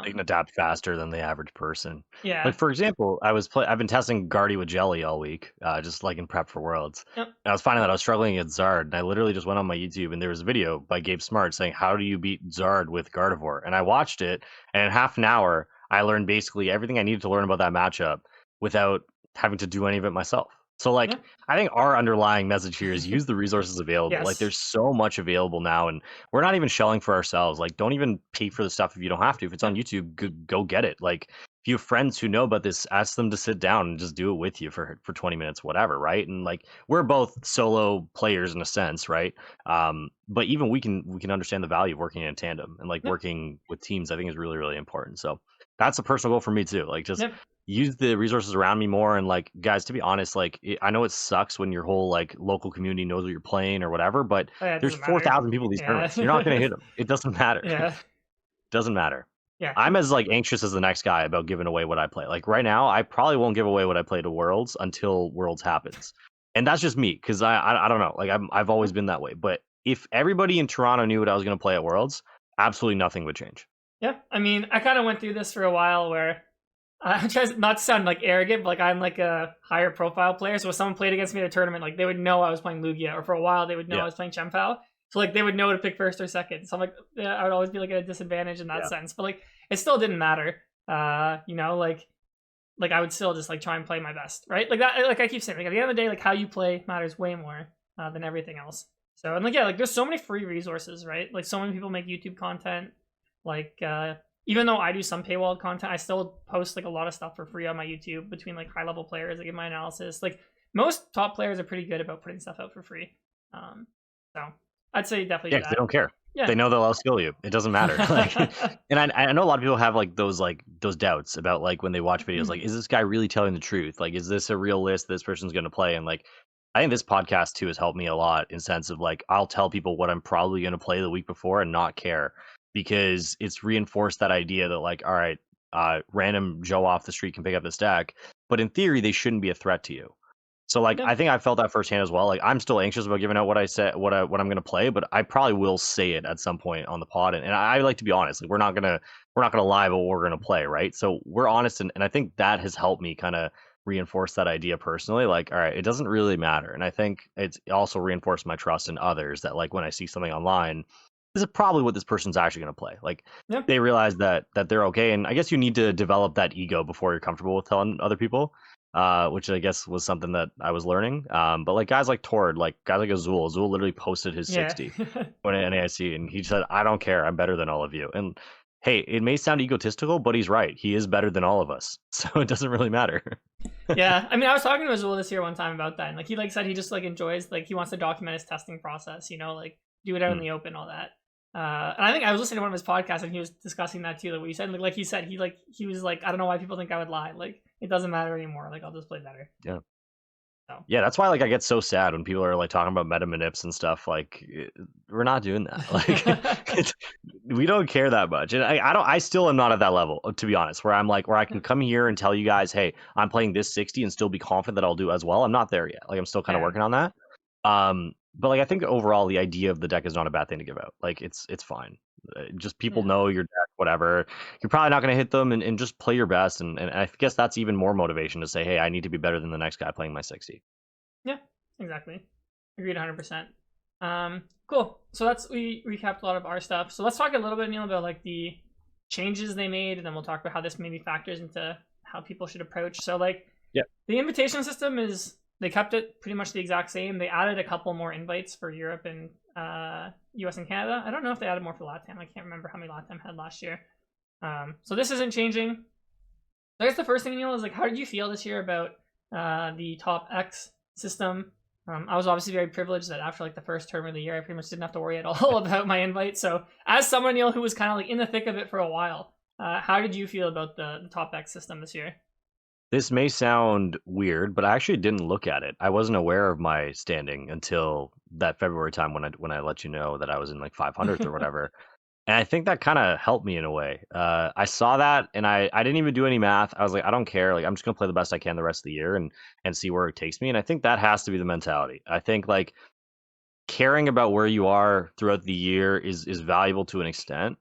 They can adapt faster than the average person. Yeah. Like for example, I've been testing Guardy with Jelly all week, just like in prep for Worlds. Yep. And I was finding that I was struggling against Zard, and I literally just went on my YouTube and there was a video by Gabe Smart saying how do you beat Zard with Gardevoir, and I watched it, and in half an hour I learned basically everything I needed to learn about that matchup without having to do any of it myself. So like Yeah. I think our underlying message here is use the resources available. Yes. Like there's so much available now, and we're not even shelling for ourselves. Like don't even pay for the stuff if you don't have to. If it's on YouTube, go get it. Like if you have friends who know about this, ask them to sit down and just do it with you for 20 minutes, whatever, right? And like we're both solo players in a sense, right? But even we can understand the value of working in tandem and like Yep. working with teams. I think is really really important. So that's a personal goal for me too. Like just Yep. use the resources around me more. And like guys, to be honest, like I know it sucks when your whole like local community knows what you're playing or whatever, but Oh, yeah, it there's doesn't matter. 4,000 people in these Yeah. tournaments. You're not going to hit them. It doesn't matter. Yeah. Doesn't matter. Yeah. I'm as like anxious as the next guy about giving away what I play. Like right now, I probably won't give away what I play to Worlds until Worlds happens, and that's just me because I don't know. Like I've always been that way. But if everybody in Toronto knew what I was going to play at Worlds, absolutely nothing would change. Yeah. I mean, I kind of went through this for a while where I try not to sound like arrogant, but like I'm like a higher profile player. So if someone played against me at a tournament, like they would know I was playing Lugia, or for a while they would know I Yeah, was playing Chemfao. So like they would know to pick first or second. So I'm like, yeah, I would always be like at a disadvantage in that yeah, sense. But like it still didn't matter. You know, like I would still just like try and play my best, right? Like that. Like I keep saying, like at the end of the day, like how you play matters way more than everything else. So and like yeah, like there's so many free resources, right? Like so many people make YouTube content. Like even though I do some paywalled content, I still post like a lot of stuff for free on my YouTube between like high level players. I give my analysis. Like most top players are pretty good about putting stuff out for free. So I'd say definitely yeah. do 'Cause they that. don't care. Yeah. They know they'll outskill you. It doesn't matter. Like, and I know a lot of people have like those doubts about like when they watch videos. Like, is this guy really telling the truth? Like, is this a real list this person's going to play? And like, I think this podcast too has helped me a lot in sense of like I'll tell people what I'm probably going to play the week before and not care because it's reinforced that idea that like, all right, random Joe off the street can pick up this deck, but in theory they shouldn't be a threat to you. So like Yeah. I think I felt that firsthand as well. Like I'm still anxious about giving out what I said, what I'm gonna play, but I probably will say it at some point on the pod. And I like to be honest. Like we're not gonna lie about what we're gonna play, right? So we're honest, and I think that has helped me kind of reinforce that idea personally. Like, all right, it doesn't really matter. And I think it's also reinforced my trust in others that like when I see something online, this is probably what this person's actually gonna play. Like Yeah. they realize that they're okay. And I guess you need to develop that ego before you're comfortable with telling other people which I guess was something that I was learning. But like guys like Tord, like guys like Azul literally posted his Yeah. 60 when at NAIC, and he said, "I don't care, I'm better than all of you." And hey, it may sound egotistical, but he's right. He is better than all of us, so it doesn't really matter. Yeah. I mean, I was talking to Azul this year one time about that, and like he like said he just like enjoys like he wants to document his testing process. You know, like do it out in the open, all that. And I think I was listening to one of his podcasts and he was discussing that too. Like what you said, like he said, he was like, I don't know why people think I would lie. Like it doesn't matter anymore. Like I'll just play better. Yeah. So Yeah, that's why like I get so sad when people are like talking about Metamanips and stuff. Like we're not doing that. Like we don't care that much. And I still am not at that level, to be honest, where I'm like where I can come here and tell you guys, hey, I'm playing this 60 and still be confident that I'll do as well. I'm not there yet. Like I'm still kind of yeah, working on that. But like I think overall the idea of the deck is not a bad thing to give out. Like it's fine. Just people yeah, know your deck, whatever. You're probably not going to hit them, and just play your best. And I guess that's even more motivation to say, hey, I need to be better than the next guy playing my 60. yeah, exactly. Agreed 100%. Cool. So we recapped a lot of our stuff. So let's talk a little bit, Neil, about like the changes they made, and then we'll talk about how this maybe factors into how people should approach. So like, Yeah. the invitation system is they kept it pretty much the exact same. They added a couple more invites for Europe and US and Canada. I don't know if they added more for LATAM. I can't remember how many LATAM had last year. So this isn't changing. I guess the first thing, Neil, is like, how did you feel this year about the top X system? I was obviously very privileged that after like the first term of the year, I pretty much didn't have to worry at all about my invite. So as someone, Neil, who was kind of like in the thick of it for a while, how did you feel about the top X system this year? This may sound weird, but I actually didn't look at it. I wasn't aware of my standing until that February time when I let you know that I was in like 500th or whatever. And I think that kind of helped me in a way. I saw that and I didn't even do any math. I was like, I don't care. Like I'm just gonna play the best I can the rest of the year and see where it takes me. And I think that has to be the mentality. I think like caring about where you are throughout the year is valuable to an extent.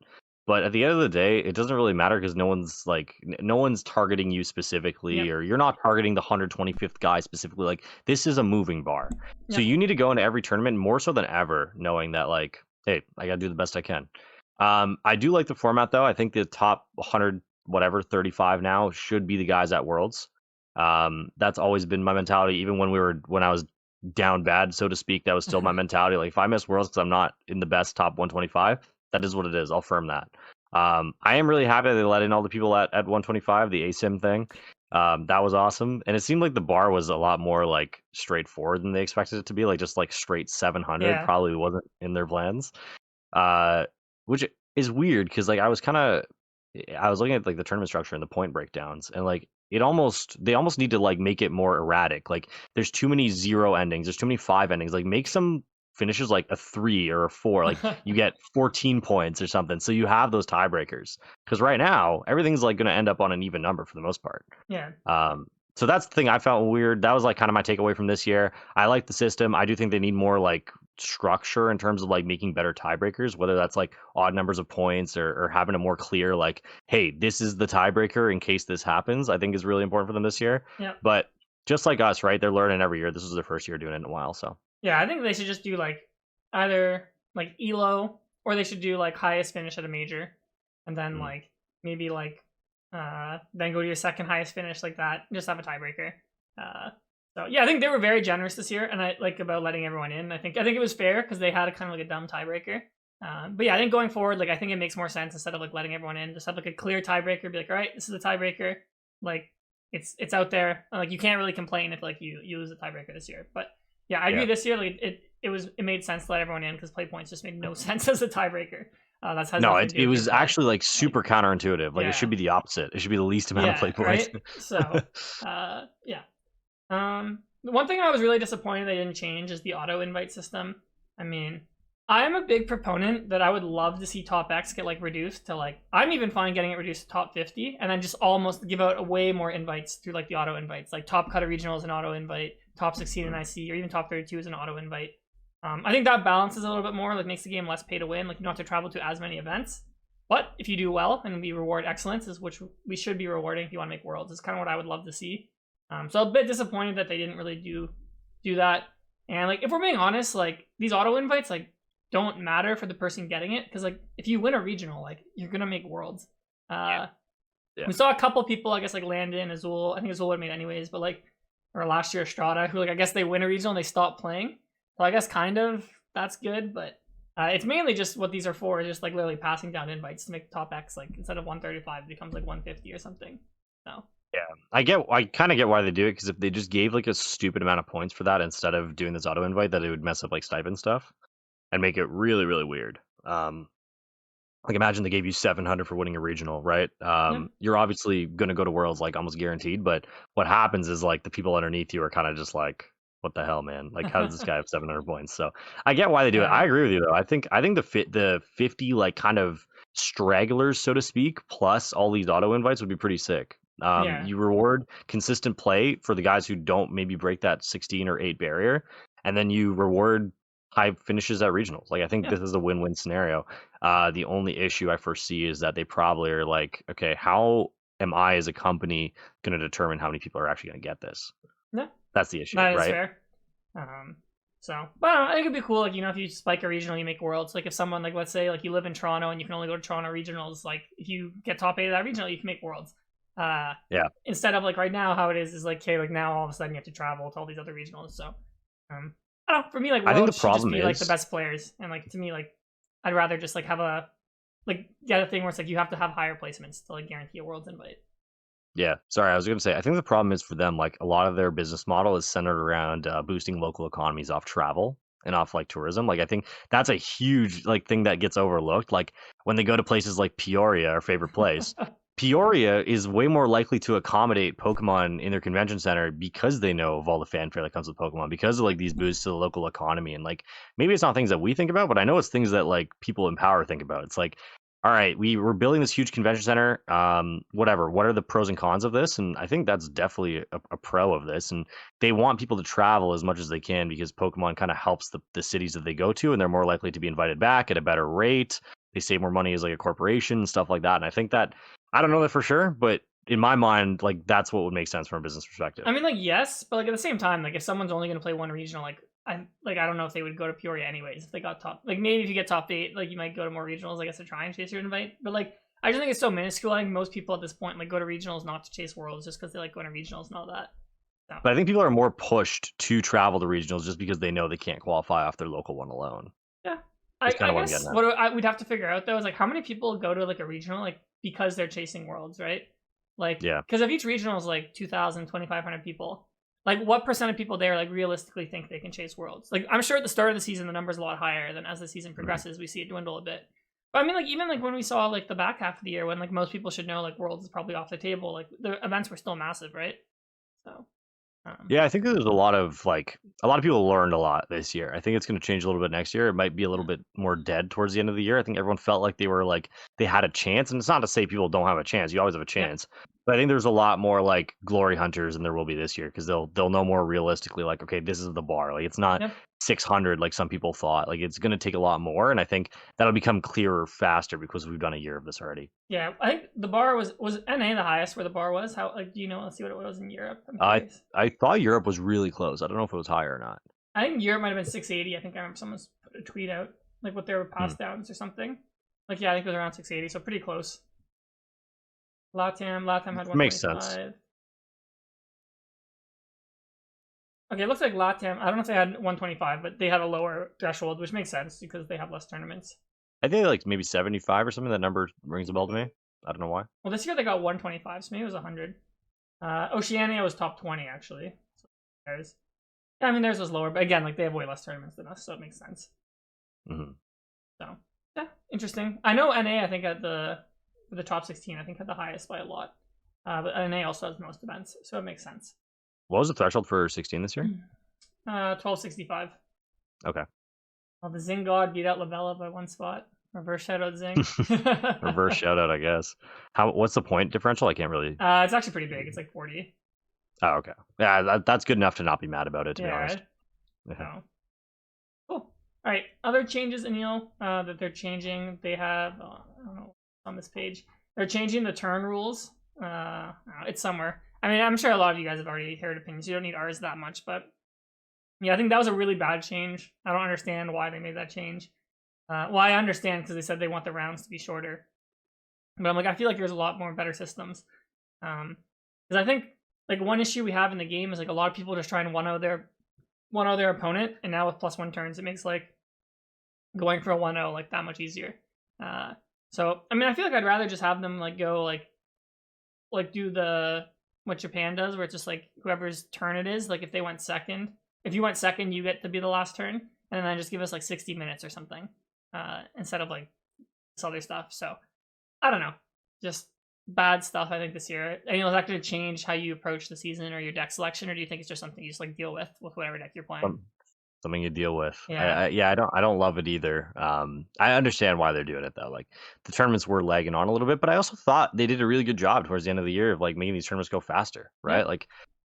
But at the end of the day, it doesn't really matter because no one's targeting you specifically, Yep. or you're not targeting the 125th guy specifically. Like this is a moving bar, so Yep. you need to go into every tournament more so than ever, knowing that like, hey, I gotta do the best I can. I do like the format though. I think the top 100 whatever 35 now should be the guys at Worlds. That's always been my mentality, even when I was down bad, so to speak. That was still my mentality. Like if I miss Worlds because I'm not in the best top 125, that is what it is. I'll firm that. I am really happy they let in all the people at 125, the ASIM thing. That was awesome, and it seemed like the bar was a lot more like straightforward than they expected it to be. Like just like straight 700 Yeah. probably wasn't in their plans, uh, which is weird because like I was looking at like the tournament structure and the point breakdowns, and like they almost need to like make it more erratic. Like there's too many 0 endings, there's too many 5 endings. Like make some finishes like a 3 or a 4. Like you get 14 points or something, so you have those tiebreakers. Because right now everything's like going to end up on an even number for the most part. Yeah. Um, so that's the thing I found weird. That was like kind of my takeaway from this year. I like the system. I do think they need more like structure in terms of like making better tiebreakers, whether that's like odd numbers of points or having a more clear like, hey, this is the tiebreaker in case this happens. I think is really important for them this year. Yeah. But just like us, right? They're learning every year. This is their first year doing it in a while, so Yeah, I think they should just do like either like elo, or they should do like highest finish at a major, and then like maybe like then go to your second highest finish like that. Just have a tiebreaker. So yeah, I think they were very generous this year, and I like about letting everyone in. I think it was fair because they had a kind of like a dumb tiebreaker. But yeah, I think going forward, like I think it makes more sense instead of like letting everyone in, just have like a clear tiebreaker. Be like, all right, this is the tiebreaker. Like it's out there. Like you can't really complain if like you lose a tiebreaker this year. But yeah, I agree. yeah. This year, like it made sense to let everyone in because play points just made no sense as a tiebreaker. That's has No, nothing to do it with your was play. actually like super counterintuitive. Like it should Yeah, be the opposite. It should be the least amount of yeah, play points. right. So, yeah. The one thing I was really disappointed they didn't change is the auto invite system. I mean, I'm a big proponent that I would love to see top X get like reduced to like I'm even fine getting it reduced to top 50 and then just almost give out way more invites through like the auto invites, like top cut of regional is an auto invite, top 16 in IC, or even top 32 is an auto invite. I think that balances a little bit more, like makes the game less pay to win. Like you don't have to travel to as many events. But if you do well and we reward excellence, is which we should be rewarding if you want to make worlds, is kind of what I would love to see. So a bit disappointed that they didn't really do that. And like if we're being honest, like these auto invites like don't matter for the person getting it because like if you win a regional, like you're gonna make worlds. Yeah. We saw a couple people, I guess like Landon, Azul. I think Azul would have made anyways, but like or last year Strata, who like I guess they win a regional and they stop playing. So I guess kind of that's good, but it's mainly just what these are for, is just like literally passing down invites to make top X like instead of 135 it becomes like 150 or something. So Yeah, I kind of get why they do it because if they just gave like a stupid amount of points for that instead of doing this auto invite, that it would mess up like stipend stuff and make it really really weird. Like imagine they gave you 700 for winning a regional, right? yeah. You're obviously gonna go to worlds like almost guaranteed, but what happens is like the people underneath you are kind of just like, what the hell, man? Like how does this guy have 700 points? So I get why they do it. Yeah. I agree with you though. I think the 50 like kind of stragglers, so to speak, plus all these auto invites would be pretty sick. Yeah. You reward consistent play for the guys who don't maybe break that 16 or 8 barrier, and then you reward high finishes at regionals. Like I think Yeah. this is a win-win scenario. The only issue I foresee is that they probably are like, okay, how am I as a company going to determine how many people are actually going to get this? Yeah. That's the issue, That is right? fair. So, but I don't know, I think it'd be cool, like, you know, if you spike a regional, you make worlds. Like, if someone, like, let's say, like, you live in Toronto and you can only go to Toronto regionals, like, if you get top 8 of that regional, you can make worlds. Yeah. Instead of, like, right now, how it is like, okay, like, now all of a sudden you have to travel to all these other regionals. So, I don't know, for me, like, I think worlds the should just problem be, like, the is, best players. And, like, to me, like, I'd rather just, like, have a, like, the other thing where it's, like, you have to have higher placements to, like, guarantee a worlds invite. yeah, sorry, I was going to say, I think the problem is for them, like a lot of their business model is centered around boosting local economies off travel and off like tourism. Like I think that's a huge like thing that gets overlooked. Like when they go to places like Peoria, our favorite place, Peoria is way more likely to accommodate Pokemon in their convention center because they know of all the fanfare that comes with Pokemon, because of like these boosts to the local economy. And like maybe it's not things that we think about, but I know it's things that like people in power think about. It's like, all right, we're building this huge convention center. Whatever. What are the pros and cons of this? And I think that's definitely a pro of this. And they want people to travel as much as they can because Pokemon kind of helps the cities that they go to, and they're more likely to be invited back at a better rate. They save more money as like a corporation and stuff like that. And I think that I don't know that for sure, but in my mind, like that's what would make sense from a business perspective. I mean, like, yes, but like at the same time, like if someone's only going to play one regional, like I don't know if they would go to Peoria anyways if they got top. Like maybe if you get top 8, like you might go to more regionals, I guess, to try and chase your invite. But like I just think it's so minuscule. I think most people at this point like go to regionals not to chase worlds, just because they like going to regionals and all that. So. But I think people are more pushed to travel to regionals just because they know they can't qualify off their local one alone. Yeah, I kind of what I'm guess getting at. what we'd have to figure out though is like how many people go to like a regional like because they're chasing worlds, right? Like, Yeah. because if each regional is like 2,000, 2,500 people, like what percent of people there like realistically think they can chase worlds? Like, I'm sure at the start of the season the number's a lot higher than as the season progresses we see it dwindle a bit. But I mean, like even like when we saw like the back half of the year when like most people should know like worlds is probably off the table, like the events were still massive, right? So. Yeah, I think there's a lot of people learned a lot this year. I think it's going to change a little bit next year. It might be a little bit more dead towards the end of the year. I think everyone felt like they had a chance, and it's not to say people don't have a chance. You always have a Yeah. chance. But I think there's a lot more like glory hunters than there will be this year because they'll know more realistically like, okay, this is the bar. Like it's not Yep. 600 like some people thought. Like it's going to take a lot more, and I think that'll become clearer faster because we've done a year of this already. Yeah, I think the bar was NA the highest where the bar was. How like do you know? Let's see what it was in Europe. I'm curious. I thought Europe was really close. I don't know if it was higher or not. I think Europe might have been 680. I think I remember someone put a tweet out like what their pass Hmm. downs or something. Like yeah, I think it was around 680, so pretty close. LATAM had Makes sense. 125. Okay, it looks like LATAM. I don't know if they had 125, but they had a lower threshold, which makes sense because they have less tournaments. I think like maybe 75 or something. That number rings a bell to me. I don't know why. Well, this year they got 125, so maybe it was 100. Oceania was top 20 actually. So theirs. Yeah, I mean theirs was lower, but again, like they have way less tournaments than us, so it makes sense. Mm-hmm. So yeah, interesting. I know NA. I think at the top 16, I think had the highest by a lot. But NA also has most events, so it makes sense. What was the threshold for 16 this year? 1265. Okay. Well, the Zing God beat out Lavella by one spot. Reverse shoutout Zing. Reverse shout out, I guess. What's the point differential? I can't really. It's actually pretty big. It's like 40. Oh, okay. Yeah, that's good enough to not be mad about it, to be honest. Right? So. Cool. All right. Other changes, Aneil, that they're changing. They have, I don't know, on this page. They're changing the turn rules. It's somewhere. I mean, I'm sure a lot of you guys have already heard opinions. You don't need ours that much, but yeah, I think that was a really bad change. I don't understand why they made that change. Well, I understand because they said they want the rounds to be shorter, but I'm like, I feel like there's a lot more better systems. Because I think like one issue we have in the game is like a lot of people just try and 1-0 their opponent, and now with +1 turns, it makes like going for a 1-0 like that much easier. So I mean, I feel like I'd rather just have them like go like do the what Japan does, where it's just like whoever's turn it is, like if they went second, if you went second, you get to be the last turn, and then just give us like 60 minutes or something, instead of like this other stuff. So I don't know, just bad stuff. I think this year. And is that going to change how you approach the season or your deck selection, or do you think it's just something you just like deal with whatever deck you're playing? Something you deal with. Yeah. I don't love it either. I understand why they're doing it though. Like the tournaments were lagging on a little bit, but I also thought they did a really good job towards the end of the year of like making these tournaments go faster, right? Yeah. Like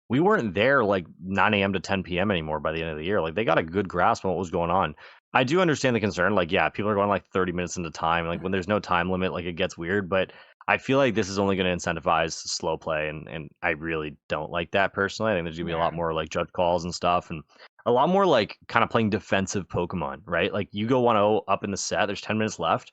we weren't there like 9 a.m. to 10 p.m. anymore by the end of the year. Like they got a good grasp on what was going on. I do understand the concern. Like, yeah, people are going like 30 minutes into time. Like when there's no time limit, like it gets weird. But I feel like this is only going to incentivize slow play, and I really don't like that personally. I think there's gonna be a lot more like judge calls and stuff, and a lot more like kind of playing defensive Pokemon, right? Like you go 1-0 up in the set, there's 10 minutes left.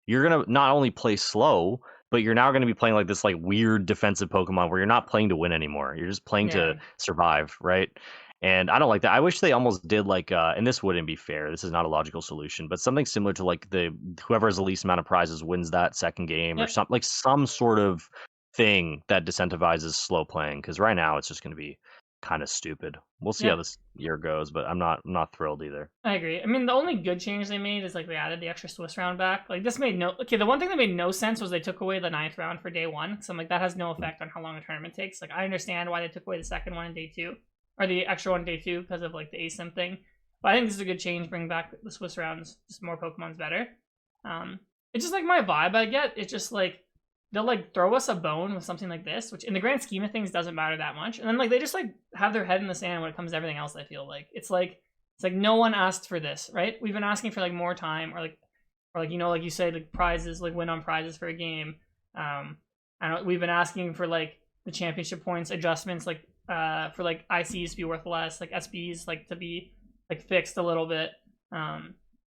You're gonna not only play slow, but you're now gonna be playing like this like weird defensive Pokemon where you're not playing to win anymore. You're just playing to survive, right? And I don't like that. I wish they almost did like and this wouldn't be fair. This is not a logical solution, but something similar to like the whoever has the least amount of prizes wins that second game or something, like some sort of thing that disincentivizes slow playing, because right now it's just going to be kind of stupid. We'll see how this year goes, but I'm not thrilled either. I agree. I mean, the only good change they made is like they added the extra Swiss round back. Like this made the one thing that made no sense was they took away the 9th round for day 1. So I'm like, that has no effect on how long a tournament takes. Like I understand why they took away the second one in day 2 or the extra one in day 2 because of like the ASIM thing. But I think this is a good change. Bring back the Swiss rounds. Just more Pokemon's better. It's just like my vibe I get. It's just like they'll like throw us a bone with something like this, which in the grand scheme of things doesn't matter that much. And then like they just like have their head in the sand when it comes to everything else. I feel like it's like no one asked for this, right? We've been asking for like more time, or like you know, like you said, like prizes, like win on prizes for a game. I don't. We've been asking for like the championship points adjustments, like for like ICs to be worth less, like SBs like to be like fixed a little bit.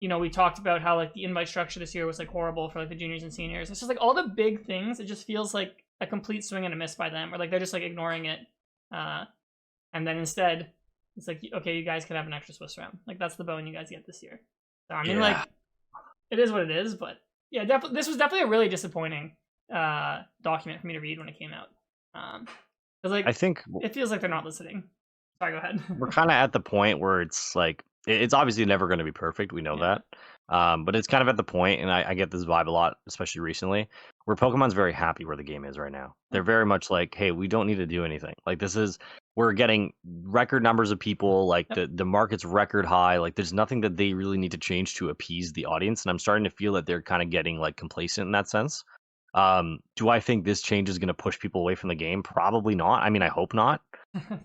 You know, we talked about how like the invite structure this year was like horrible for like the juniors and seniors. It's just like all the big things. It just feels like a complete swing and a miss by them, or like they're just like ignoring it. And then instead, it's like, okay, you guys could have an extra Swiss round. Like that's the bone you guys get this year. So I mean, like it is what it is. But yeah, definitely, this was definitely a really disappointing document for me to read when it came out. Because I like think it feels like they're not listening. Sorry, go ahead. we're kind of at the point where it's like it's obviously never going to be perfect. We know Yeah. that, but it's kind of at the point, and I get this vibe a lot, especially recently, where Pokemon's very happy where the game is right now. They're very much like, hey, we don't need to do anything. Like this is we're getting record numbers of people. Like Yep. the market's record high. Like there's nothing that they really need to change to appease the audience, and I'm starting to feel that they're kind of getting like complacent in that sense. Do I think this change is going to push people away from the game? Probably not. I mean, I hope not.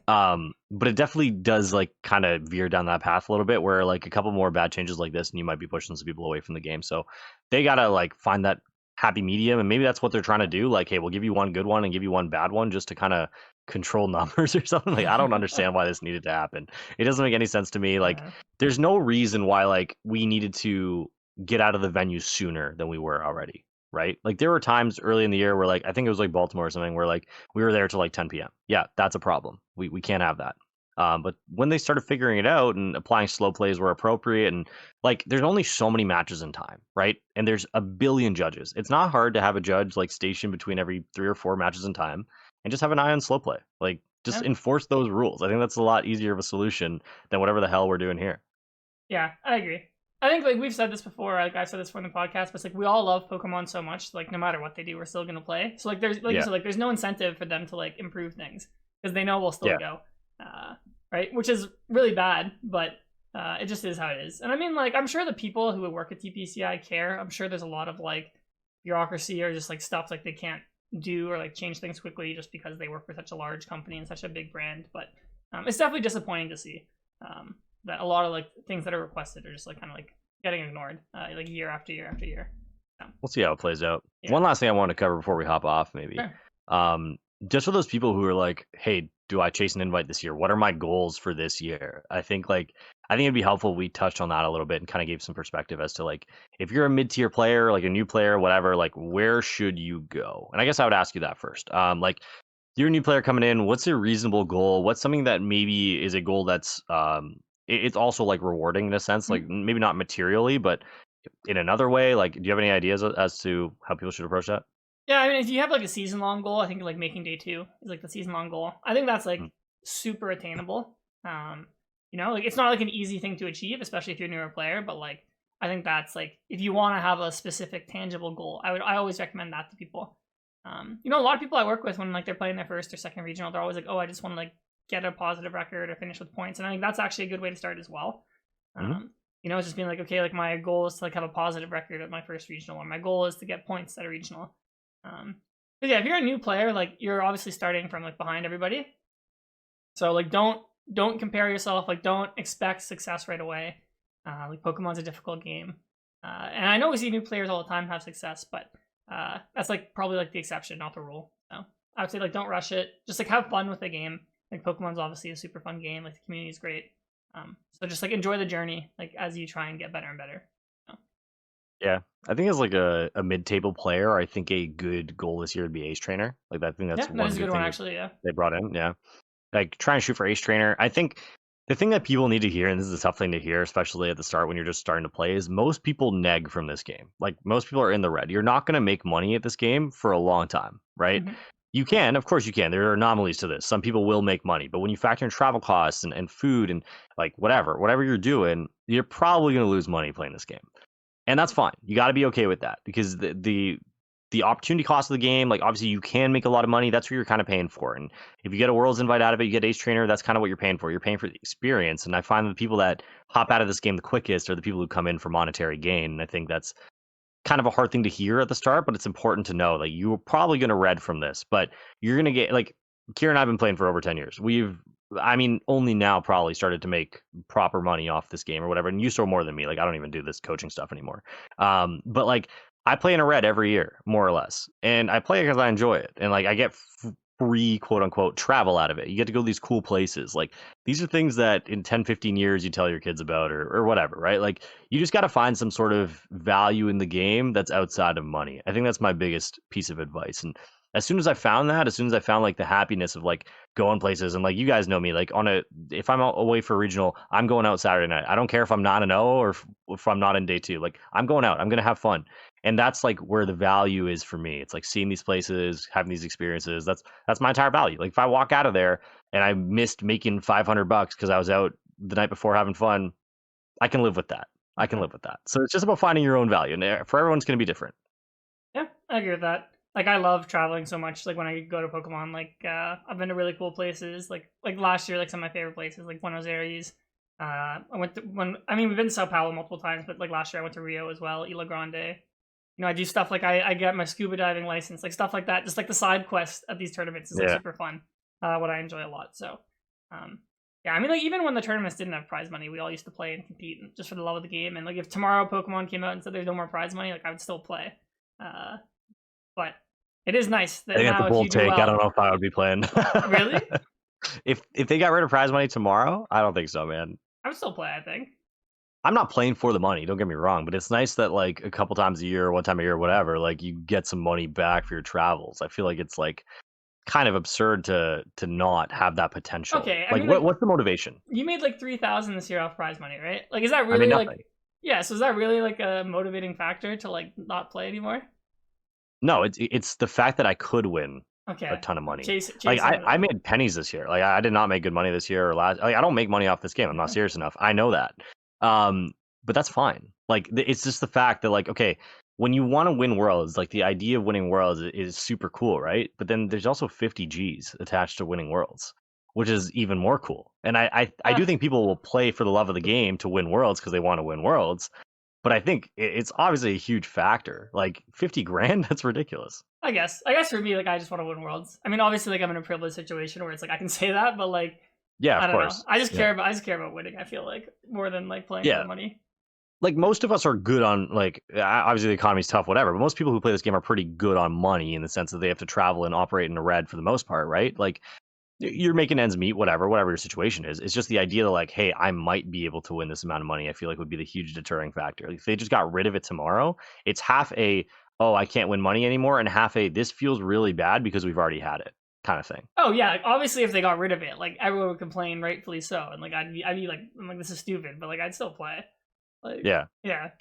But it definitely does like kind of veer down that path a little bit where like a couple more bad changes like this and you might be pushing some people away from the game. So they gotta like find that happy medium, and maybe that's what they're trying to do. Like, hey, we'll give you one good one and give you one bad one just to kind of control numbers or something. Like, I don't understand why this needed to happen. It doesn't make any sense to me. Like, Yeah. there's no reason why like we needed to get out of the venue sooner than we were already. Right? Like there were times early in the year where like I think it was like Baltimore or something where like we were there till like 10 p.m. Yeah, that's a problem. We can't have that. But when they started figuring it out and applying slow plays where appropriate, and like there's only so many matches in time, right? And there's a billion judges. It's not hard to have a judge like station between every 3 or 4 matches in time and just have an eye on slow play. Like just Yeah. enforce those rules. I think that's a lot easier of a solution than whatever the hell we're doing here. Yeah, I agree. I think like we've said this before, like I've said this before in the podcast, but it's like we all love Pokemon so much, like no matter what they do, we're still gonna play. So like there's like you Yeah. said, like there's no incentive for them to like improve things because they know we'll still Yeah. go, right? Which is really bad, but it just is how it is. And I mean, like I'm sure the people who would work at TPCi care. I'm sure there's a lot of like bureaucracy or just like stuff like they can't do or like change things quickly just because they work for such a large company and such a big brand. But it's definitely disappointing to see. That a lot of like things that are requested are just like kind of like getting ignored like year after year after year. So, We'll see how it plays out. Yeah. One last thing I want to cover before we hop off, maybe. sure. Just for those people who are like, hey, do I chase an invite this year? What are my goals for this year? I think it'd be helpful if we touched on that a little bit and kind of gave some perspective as to like if you're a mid-tier player, like a new player, whatever, like where should you go? And I guess I would ask you that first. Like you're a new player coming in, what's a reasonable goal? What's something that maybe is a goal that's it's also like rewarding in a sense, like maybe not materially, but in another way? Like, do you have any ideas as to how people should approach that? Yeah, I mean, if you have like a season long goal, I think like making day 2 is like the season long goal. I think that's like Mm. super attainable. Like it's not like an easy thing to achieve, especially if you're a newer player. But like, I think that's like if you want to have a specific tangible goal, I always recommend that to people. A lot of people I work with when like they're playing their first or second regional, they're always like, oh, I just want to like get a positive record or finish with points, and I think that's actually a good way to start as well. Mhm. It's just being like, okay, like my goal is to like have a positive record at my first regional, or my goal is to get points at a regional. But yeah, if you're a new player, like you're obviously starting from like behind everybody. So like don't compare yourself. Like don't expect success right away. Like Pokemon's a difficult game, and I know we see new players all the time have success, but that's like probably like the exception, not the rule. So I would say like don't rush it. Just like have fun with the game. Like Pokemon's obviously a super fun game. Like the community is great. So just like enjoy the journey, like as you try and get better and better. So, Yeah, I think as like a mid-table player, I think a good goal this year would be Ace Trainer. Like I think yeah, that's that one is a good good one thing actually. Yeah. they brought in. Yeah, like try and shoot for Ace Trainer. I think the thing that people need to hear, and this is a tough thing to hear, especially at the start when you're just starting to play, is most people neg from this game. Like most people are in the red. You're not going to make money at this game for a long time, right? Mm-hmm. You can, of course you can. There are anomalies to this. Some people will make money, but when you factor in travel costs and food and like whatever you're doing, you're probably going to lose money playing this game. And that's fine. You got to be okay with that because the opportunity cost of the game, like obviously you can make a lot of money. That's what you're kind of paying for. And if you get a Worlds invite out of it, you get Ace Trainer. That's kind of what you're paying for. You're paying for the experience. And I find the people that hop out of this game the quickest are the people who come in for monetary gain. And I think that's kind of a hard thing to hear at the start, but it's important to know. Like you're probably going to red from this, but you're going to get like Kieran and I've been playing for over 10 years. Only now probably started to make proper money off this game or whatever. And you still more than me. Like I don't even do this coaching stuff anymore. But like I play in a red every year, more or less. And I play it because I enjoy it. And like I get free quote unquote travel out of it. You get to go to these cool places. Like these are things that in 10, 15 years you tell your kids about or whatever, right? Like you just got to find some sort of value in the game that's outside of money. I think that's my biggest piece of advice. And as soon as I found that, as soon as I found like the happiness of like going places, and like you guys know me, like if I'm away for regional, I'm going out Saturday night. I don't care if I'm not an O or if I'm not in day 2. Like I'm going out. I'm gonna have fun, and that's like where the value is for me. It's like seeing these places, having these experiences. That's my entire value. Like if I walk out of there and I missed making $500 because I was out the night before having fun, I can live with that. I can live with that. So it's just about finding your own value, and for everyone's going to be different. Yeah, I agree with that. Like I love traveling so much. Like when I go to Pokemon, like I've been to really cool places. Like last year, like some of my favorite places, like Buenos Aires. I went to we've been to Sao Paulo multiple times, but like last year I went to Rio as well, Ilha Grande. You know, I do stuff like I get my scuba diving license, like stuff like that. Just like the side quest at these tournaments is like super fun. What I enjoy a lot. So, yeah, I mean, like even when the tournaments didn't have prize money, we all used to play and compete just for the love of the game. And like if tomorrow Pokemon came out and said there's no more prize money, like I would still play. But it is nice that I think now that's a if you bold do take. well, I don't know if I would be playing. Really? If they got rid of prize money tomorrow, I don't think so, man. I would still play. I think. I'm not playing for the money. Don't get me wrong, but it's nice that like a couple times a year, or one time a year, whatever, like you get some money back for your travels. I feel like it's like kind of absurd to not have that potential. Okay, I like mean, what's the motivation? You made like 3,000 this year off prize money, right? Like, is that I really mean, like? nothing. Yeah. So is that really like a motivating factor to like not play anymore? No, it's the fact that I could win Okay. a ton of money. Chase Like I made pennies this year. Like I did not make good money this year or last. Like I don't make money off this game. I'm not serious enough. I know that. But that's fine. Like it's just the fact that like okay, when you want to win worlds, like the idea of winning worlds is super cool, right? But then there's also 50 G's attached to winning worlds, which is even more cool. And I do think people will play for the love of the game to win worlds because they want to win worlds. But I think it's obviously a huge factor. Like 50 grand, that's ridiculous. I guess for me, like I just want to win worlds. I mean, obviously, like I'm in a privileged situation where it's like I can say that, but like yeah, I of don't course. know. I just care about winning. I feel like more than like playing for money. Like most of us are good on like obviously the economy's tough, whatever. But most people who play this game are pretty good on money in the sense that they have to travel and operate in the red for the most part, right? Like you're making ends meet, whatever your situation is. It's just the idea that like, hey, I might be able to win this amount of money. I feel like would be the huge deterring factor. Like, if they just got rid of it tomorrow, it's half a oh I can't win money anymore, and half a this feels really bad because we've already had it kind of thing. Oh yeah, like, obviously if they got rid of it, like everyone would complain, rightfully so, and like I'd be like I'm like this is stupid, but like I'd still play. Like, yeah.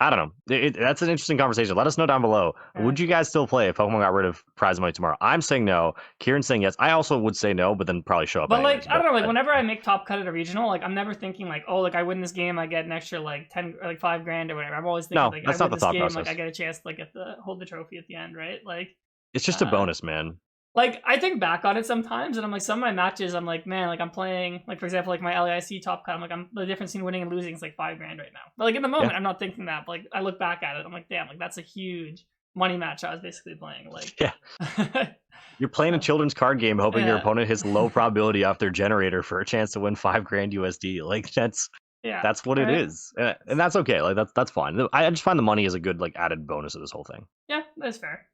I don't know. That's an interesting conversation. Let us know down below. Yeah. Would you guys still play if Pokemon got rid of prize money tomorrow? I'm saying no. Kieran's saying yes. I also would say no, but then probably show up. But anyways, like I don't know. Like whenever I make top cut at a regional, like I'm never thinking like, oh, like I win this game, I get an extra like 10 or like $5,000 or whatever. I'm always thinking like that's I not win the thought game, process. like I get a chance to like hold the trophy at the end, right? Like it's just a bonus, man. Like I think back on it sometimes, and I'm like, some of my matches, I'm like, man, like I'm playing, like for example, like my LAIC top cut, I'm like, the difference between winning and losing is like $5,000 right now. But like in the moment, I'm not thinking that. But like I look back at it, I'm like, damn, like that's a huge money match I was basically playing. Like, yeah, you're playing a children's card game, hoping your opponent hits low probability off their generator for a chance to win $5,000 USD. Like that's what it is, and that's okay. Like that's fine. I just find the money is a good like added bonus of this whole thing. Yeah, that's fair.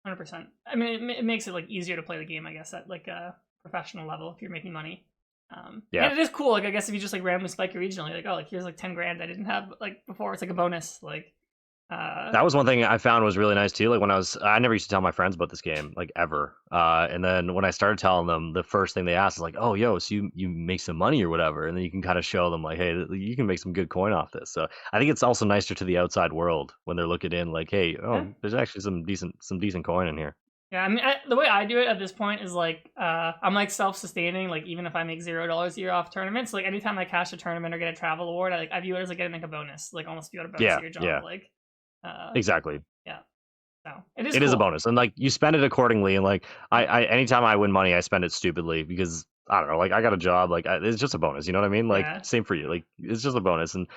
100%. I mean, it makes it like easier to play the game, I guess, at like a professional level if you're making money. And it is cool. Like I guess if you just like randomly spike your regional, you're like, oh, like here's like $10,000 I didn't have like before. It's like a bonus. Like that was one thing I found was really nice too. Like when I never used to tell my friends about this game, like ever. And then when I started telling them, the first thing they asked is like, "Oh, yo, so you make some money or whatever?" And then you can kind of show them like, "Hey, you can make some good coin off this." So I think it's also nicer to the outside world when they're looking in, like, "Hey, there's actually some decent coin in here." Yeah, I mean, the way I do it at this point is like, I'm like self-sustaining. Like even if I make $0 a year off tournaments, like anytime I cash a tournament or get a travel award, I view it as like getting like a bonus, like almost view it a bonus of your job. Yeah. Like. Exactly. Yeah. So it is a bonus, and like you spend it accordingly. And like I anytime I win money, I spend it stupidly because I don't know. Like I got a job. Like it's just a bonus. You know what I mean? Like same for you. Like it's just a bonus, and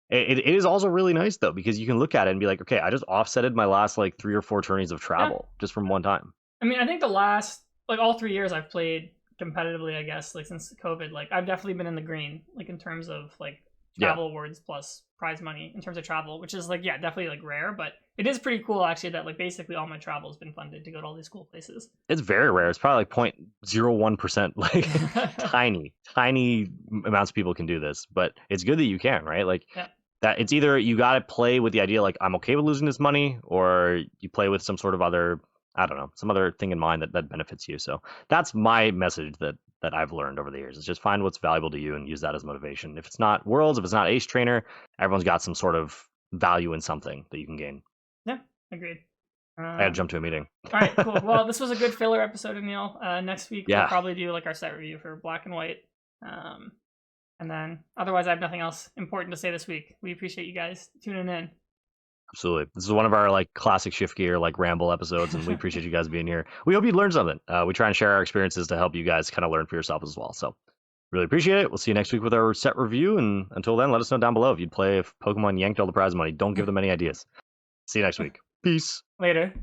it is also really nice though because you can look at it and be like, okay, I just offsetted my last like 3 or 4 tourneys of travel just from one time. I mean, I think the last like all 3 years I've played competitively, I guess, like since COVID, like I've definitely been in the green, like in terms of like travel awards plus prize money in terms of travel, which is like definitely like rare, but it is pretty cool actually that like basically all my travel has been funded to go to all these cool places. It's very rare. It's probably like 0.01%, like tiny amounts of people can do this, but it's good that you can, right? Like that it's either you got to play with the idea like I'm okay with losing this money, or you play with some sort of other I don't know, some other thing in mind that benefits you. So that's my message that I've learned over the years is just find what's valuable to you and use that as motivation. If it's not Worlds, if it's not Ace Trainer, everyone's got some sort of value in something that you can gain. Yeah, agreed. I had to jump to a meeting. All right, cool. Well, this was a good filler episode, Aneil. Next week we'll Yeah. probably do like our set review for Black and White. And then otherwise I have nothing else important to say this week. We appreciate you guys tuning in. Absolutely. This is one of our like classic Shift Gear like ramble episodes, and we appreciate you guys being here. We hope you learned something. We try and share our experiences to help you guys kind of learn for yourself as well. So really appreciate it. We'll see you next week with our set review. And until then, let us know down below if you'd play if Pokemon yanked all the prize money. Don't give them any ideas. See you next week. Peace. Later.